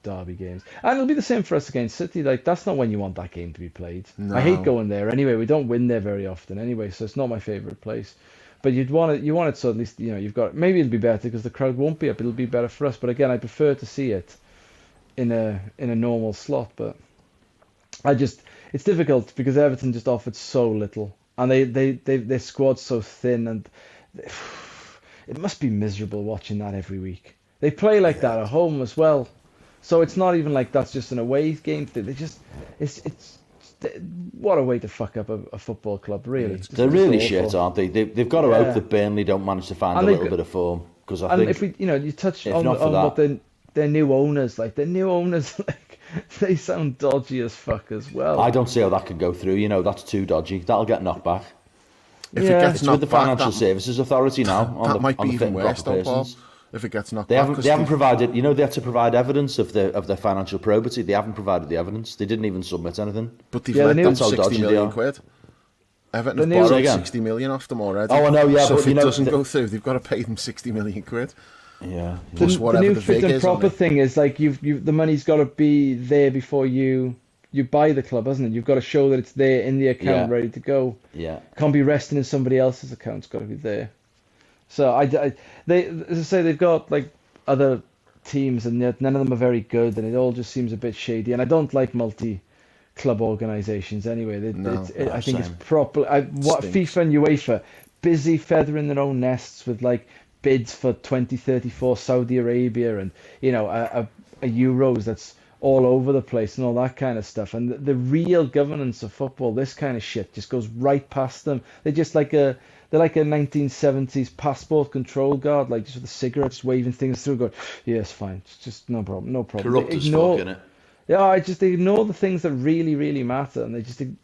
derby games. And it'll be the same for us against City. Like, that's not when you want that game to be played. No. I hate going there anyway. We don't win there very often anyway, so it's not my favourite place. But you want it so at least you've got, maybe it'll be better because the crowd won't be up. It'll be better for us. But again, I prefer to see it in a normal slot. But it's difficult because Everton just offered so little, and their squad's so thin, and it must be miserable watching that every week. They play like that at home as well, so it's not even like that's just an away game. They just it's what a way to fuck up a football club, really. They're really shit, aren't they? They've got to Yeah. hope that Burnley don't manage to find And a they've little got- bit of form, because I And think if we, you touch if on not for what that- their new owners, like they sound dodgy as fuck as well. I don't see how that could go through. That's too dodgy. That'll get knocked back. If Yeah. it gets It's knocked with the back, Financial that, Services Authority now. that might be even fit and worse, proper though, Paul. persons. If it gets knocked They back, haven't. 'cause They haven't provided. They had to provide evidence of their financial probity. They haven't provided the evidence. They didn't even submit anything. But they've Yeah, let the them new- That's how 60 dodgy they million are. quid. Everton The have new- borrowed Say again? 60 million off them already. Oh, I know, yeah, So but if it you know, doesn't the- go through, they've got to pay them 60 million quid. Yeah. Plus whatever the new the fit vig and is on proper it. thing is like the money's got to be there before you buy the club, hasn't it? You've got to show that it's there in the account, Yeah. ready to go. Yeah. Can't be resting in somebody else's account. It's got to be there. So they, as I say, they've got like other teams, and yet none of them are very good, and it all just seems a bit shady. And I don't like multi-club organisations anyway. I think it's same. proper. What Stinks. FIFA and UEFA busy feathering their own nests with like bids for 2034 Saudi Arabia, and a Euros that's all over the place and all that kind of stuff. And the real governance of football, this kind of shit, just goes right past them. They're just like a 1970s passport control guard, like just with the cigarettes waving things through, going, yes, fine, it's just no problem, no problem. Corrupt They as ignore- fuck, innit? Yeah, they ignore the things that really, really matter, and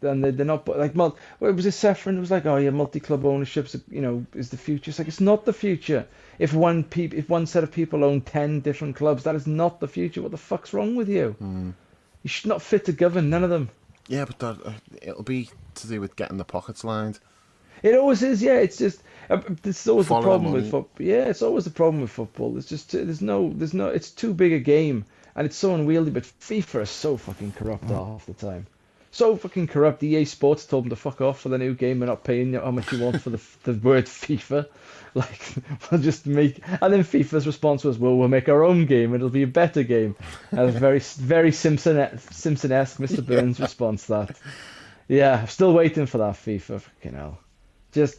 they're not like it was a Sefrin. It was like, oh yeah, multi-club ownership's is the future. It's like, it's not the future. If one set of people own 10 different clubs, that is not the future. What the fuck's wrong with you? You should not fit to govern, none of them. Yeah, but it'll be to do with getting the pockets lined. It always is, yeah. It's just this is always Follow the problem money. with football. Yeah, it's always the problem with football. It's just there's no. It's too big a game, and it's so unwieldy. But FIFA is so fucking corrupt half the time. So fucking corrupt. EA Sports told them to fuck off for the new game. We're not paying you how much you want for the word FIFA. Like, we'll just make. And then FIFA's response was, "Well, we'll make our own game. It'll be a better game." And it was very, very Simpson-esque Mr. Burns' response to that. Yeah, I'm still waiting for that FIFA. Fucking hell.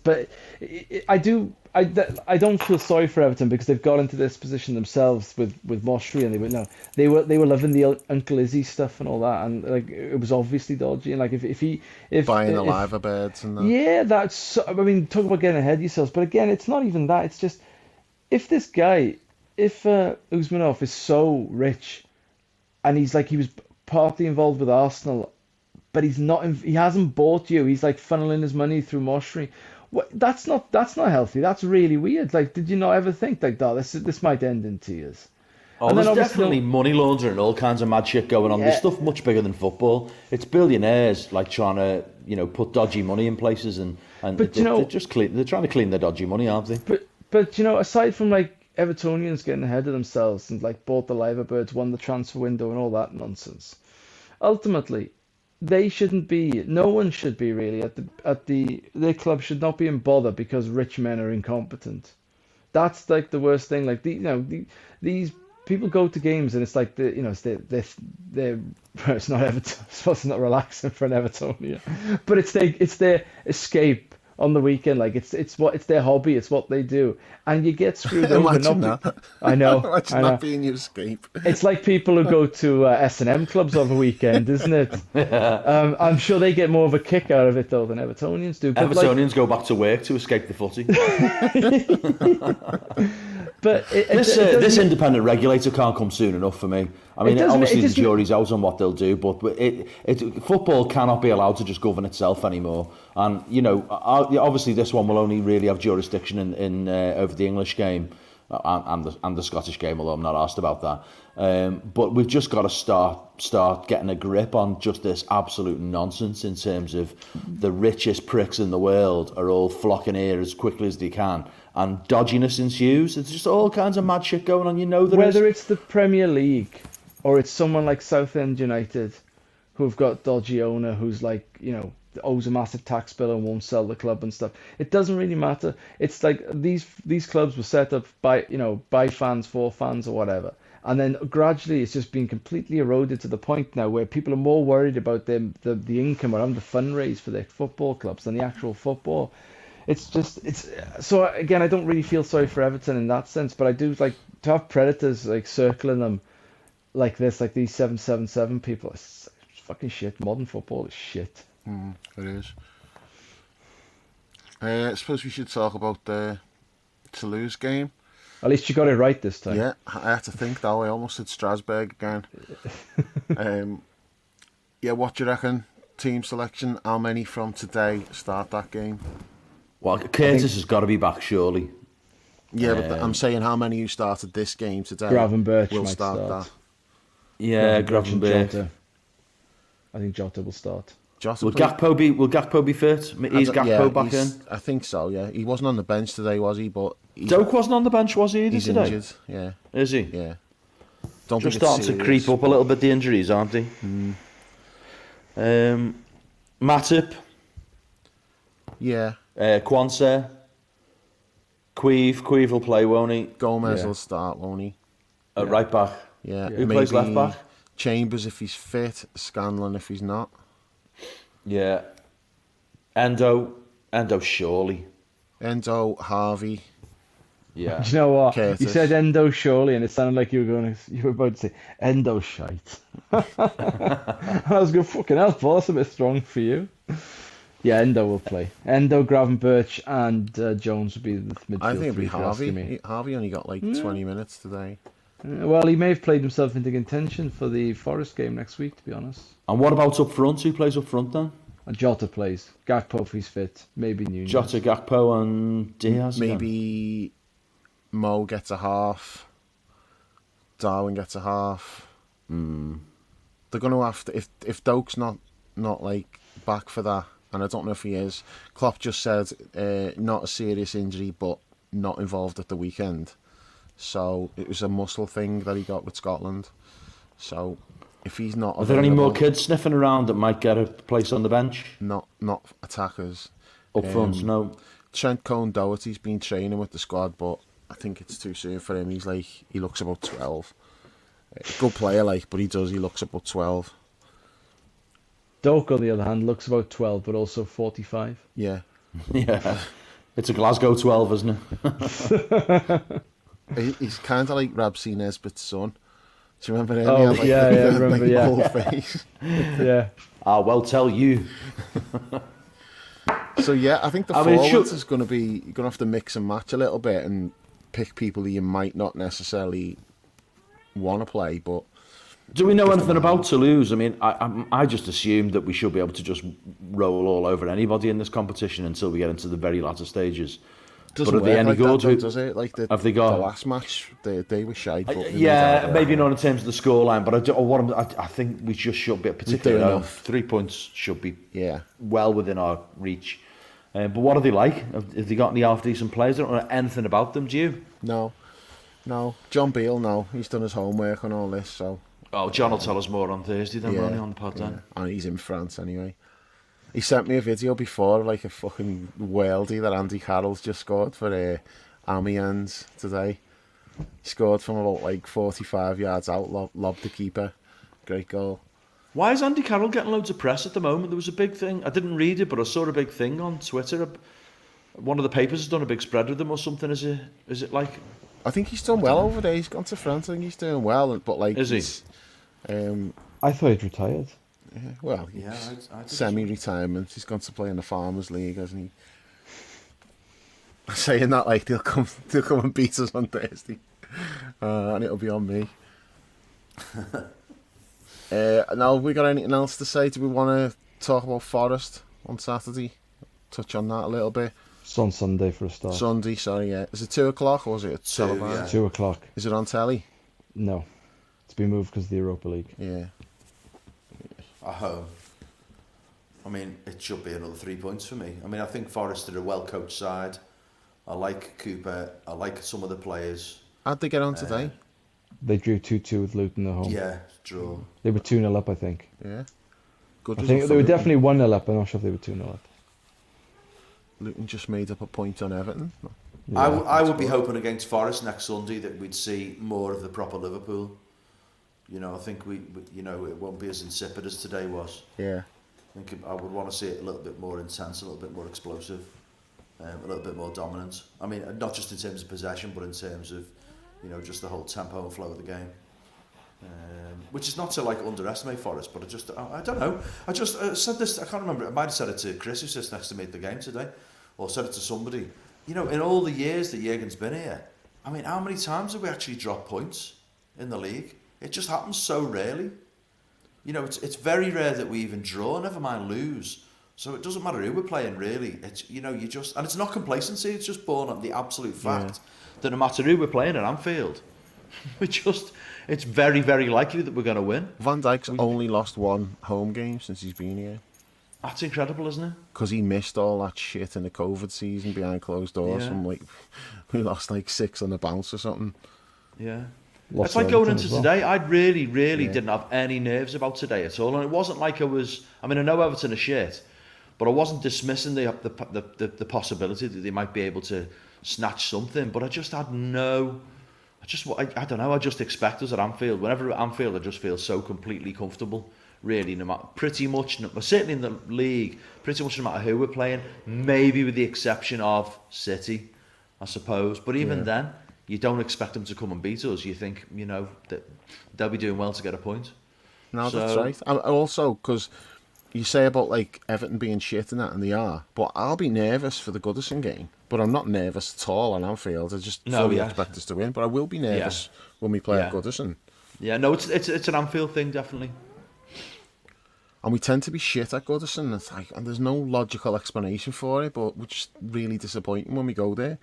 But I don't feel sorry for Everton because they've got into this position themselves with Moshri, and they were loving the Uncle Izzy stuff and all that, and like it was obviously dodgy. And like if Buying the liver birds and that. yeah, I mean, talk about getting ahead of yourselves. But again, it's not even that. It's just if this guy, if Usmanov is so rich, and he was partly involved with Arsenal, but he hasn't bought you. He's like funneling his money through Moshri. That's not healthy. That's really weird. Like, did you not ever think like that? This might end in tears. Oh, And then there's obviously definitely money laundering, all kinds of mad shit going on. There's Yeah. stuff much bigger than football. It's billionaires like trying to, put dodgy money in places, and But, they're just they're trying to clean their dodgy money, aren't they? But aside from like Evertonians getting ahead of themselves and like bought the Liverbirds, won the transfer window and all that nonsense, ultimately no one should be really their club should not be in bother because rich men are incompetent. That's like the worst thing. Like these people go to games and it's like it's not Everton. I suppose it's not relaxing for an Evertonian, but it's their escape on the weekend. Like it's their hobby. It's what they do, and you get screwed over. Imagine that. I know. Imagine I know. that being your escape. It's like people who go to S&M clubs over the weekend, isn't it? I'm sure they get more of a kick out of it though than Evertonians do. But Evertonians go back to work to escape the footy. But This independent regulator can't come soon enough for me. I mean, obviously the jury's out on what they'll do, but football cannot be allowed to just govern itself anymore. And obviously this one will only really have jurisdiction in over the English game and the Scottish game, although I'm not asked about that. But we've just got to start getting a grip on just this absolute nonsense in terms of the richest pricks in the world are all flocking here as quickly as they can. And dodginess ensues. It's just all kinds of mad shit going on. Whether it's the Premier League or it's someone like Southend United who've got dodgy owner who's like, owes a massive tax bill and won't sell the club and stuff. It doesn't really matter. It's like these clubs were set up by fans, for fans or whatever. And then gradually it's just been completely eroded to the point now where people are more worried about the income or having to fundraise for their football clubs than the actual football. So again, I don't really feel sorry for Everton in that sense, but I do like to have predators like circling them like this, like these 777 people. It's fucking shit. Modern football is shit. It is. I suppose we should talk about the Toulouse game. At least you got it right this time. Yeah, I had to think though. I almost said Strasbourg again. Yeah, what do you reckon? Team selection, how many from today start that game? Well, Curtis has got to be back, surely. Yeah, but I'm saying how many who started this game today Gravenberch will might start that. Yeah, and Gravenberch. Jota. I think Jota will start. Jota Will played- Gakpo be fit? Is Gakpo back in? I think so, yeah. He wasn't on the bench today, was he? But Doak wasn't on the bench, was he, he's today? injured, yeah. Is he? Yeah. Don't Just think it's starting to serious. creep up a little bit, the injuries, aren't they? Matip, Yeah. Kwanzaa, Queeve will play, won't he? Gomez Yeah. will start, won't he? At right back. Yeah. Who plays left back? Chambers if he's fit, Scanlon if he's not. Yeah. Endo surely. Endo, Harvey. Yeah. Do you know what? Curtis. You said Endo surely, and it sounded like you were about to say Endo shite. And I was going, fucking hell, Paul, that's a bit strong for you. Yeah, Endo will play. Endo, Gravenberch, and Jones will be the midfield. I think it'll be three, if you're asking me. Harvey. Harvey only got like 20 minutes today. Well, he may have played himself into contention for the Forest game next week, to be honest. And what about up front? Who plays up front then? And Jota plays. Gakpo if he's fit. Maybe Nunez. Jota, Gakpo and Diaz again? Maybe Mo gets a half. Darwin gets a half. They're going to have to, if Doak's not like back for that, and I don't know if he is. Klopp just said not a serious injury, but not involved at the weekend. So it was a muscle thing that he got with Scotland. So if he's not, Are there any more available- kids sniffing around that might get a place on the bench? Not attackers. Up front, no. Trent Cone-Doherty's been training with the squad, but I think it's too soon for him. He looks about 12. Good player, but he looks about 12. Doak, on the other hand, looks about 12, but also 45. Yeah. Yeah. It's a Glasgow 12, isn't it? He's kind of like Rabsy Nesbitt's son. Do you remember him? Oh, He had, yeah, I the, remember, yeah. whole face. Yeah. I'll well tell you. So yeah, I think the I mean, forwards is going to be, you're going to have to mix and match a little bit and pick people that you might not necessarily want to play, but... Do we know anything about Toulouse? I mean, I just assumed that we should be able to just roll all over anybody in this competition until we get into the very latter stages. Doesn't but are work they any like good? that, though, does it? Like have they got the last match, they were shite. But yeah, maybe not in terms of the scoreline, but I think we just should be, particularly 3 points should be well within our reach. But what are they like? Have they got any half-decent players? I don't know anything about them, do you? No. John Beale, no. He's done his homework on all this, so... Oh, John will tell us more on Thursday then, won't he, on the pod then? And he's in France anyway. He sent me a video before, like a fucking worldie that Andy Carroll's just scored for Amiens today. He scored from about like 45 yards out, lobbed the keeper. Great goal. Why is Andy Carroll getting loads of press at the moment? There was a big thing. I didn't read it, but I saw a big thing on Twitter. One of the papers has done a big spread with him or something. Is it like? I think he's done well over there. He's gone to France. I think he's doing well. But like, is he? I thought he'd retired. Well, semi-retirement. He's gone to play in the Farmers League, hasn't he? Saying that like they'll come and beat us on Thursday, and it'll be on me. Now, we got anything else to say? Do we want to talk about Forest on Saturday? Touch on that a little bit. It's on Sunday for a start. Sunday, sorry, yeah. Is it 2 o'clock or is it televised? Yeah. 2 o'clock. Is it on telly? No. It's been moved because of the Europa League. Yeah. At home. I mean, it should be another 3 points for me. I mean, I think Forest are a well-coached side. I like Cooper. I like some of the players. How'd they get on today? They drew 2-2 with Luton at home. Yeah, draw. They were 2-0 up, I think. Yeah. Good I result think for they were Luton. definitely 1-0 up. I'm not sure if they were 2-0 up. Luton just made up a point on Everton. Yeah. I would be hoping against Forest next Sunday that we'd see more of the proper Liverpool. You know, I think we you know, it won't be as insipid as today was. Yeah. I think I would want to see it a little bit more intense, a little bit more explosive, a little bit more dominant. I mean, not just in terms of possession, but in terms of, you know, just the whole tempo and flow of the game. Which is not to like underestimate Forest, but I don't know. I just said this. I can't remember. I might have said it to Chris, who sits next to me at the game today, or said it to somebody. You know, in all the years that Jurgen's been here, I mean, how many times have we actually dropped points in the league? It just happens so rarely. You know, it's very rare that we even draw, never mind lose. So it doesn't matter who we're playing, really. It's, you know, and it's not complacency. It's just born on the absolute fact that no matter who we're playing at Anfield, it's very, very likely that we're going to win. Van Dijk's only lost one home game since he's been here. That's incredible, isn't it? Because he missed all that shit in the COVID season behind closed doors. Yeah. From like, we lost like 6 on the bounce or something. Yeah. Lost It's like going Everton into as well. today, I really didn't have any nerves about today at all. And it wasn't like I know Everton are shit, but I wasn't dismissing the possibility that they might be able to snatch something. But I just had I don't know, I just expect us at Anfield. Whenever at Anfield, I just feel so completely comfortable, really, no matter, pretty much, certainly in the league, pretty much no matter who we're playing, maybe with the exception of City, I suppose. But even then, you don't expect them to come and beat us. You think, you know, that they'll be doing well to get a point. No, So- that's right. And also, because you say about like Everton being shit and that, and they are, but I'll be nervous for the Goodison game. But I'm not nervous at all on Anfield. I just fully expect us to win. But I will be nervous when we play at Goodison. Yeah, no, it's an Anfield thing, definitely. And we tend to be shit at Goodison. It's like, and there's no logical explanation for it, but we're just really disappointing when we go there.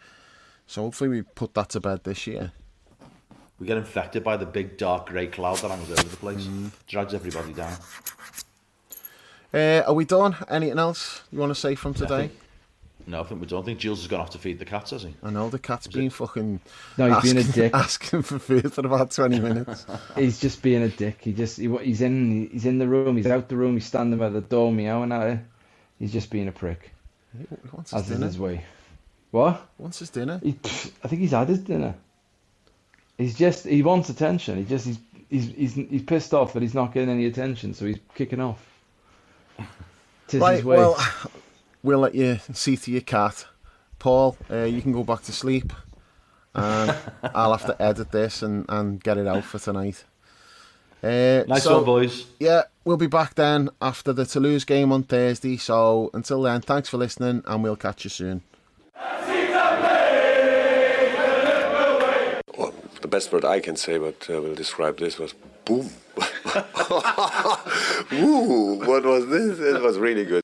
So hopefully we put that to bed this year. We get infected by the big dark grey cloud that hangs over the place. Drags everybody down. Are we done? Anything else you want to say from today? I think we're done. I think Jules has gone off to feed the cats, has he? I know the cat's been fucking No, he's being a dick. asking for food for about 20 minutes. He's just being a dick. He's in the room. He's out the room. He's standing by the door, meowing at it. He's just being a prick. He wants his As in dinner. his way. What? Wants his dinner. I think he's had his dinner. He wants attention. He's pissed off that he's not getting any attention, so he's kicking off. 'Tis his way. Well, we'll let you see to your cat. Paul, you can go back to sleep. And I'll have to edit this and get it out for tonight. Nice one, boys. Yeah, we'll be back then after the Toulouse game on Thursday. So until then, thanks for listening, and we'll catch you soon. Well, the best word I can say, but will describe this was boom. Ooh, what was this? It was really good.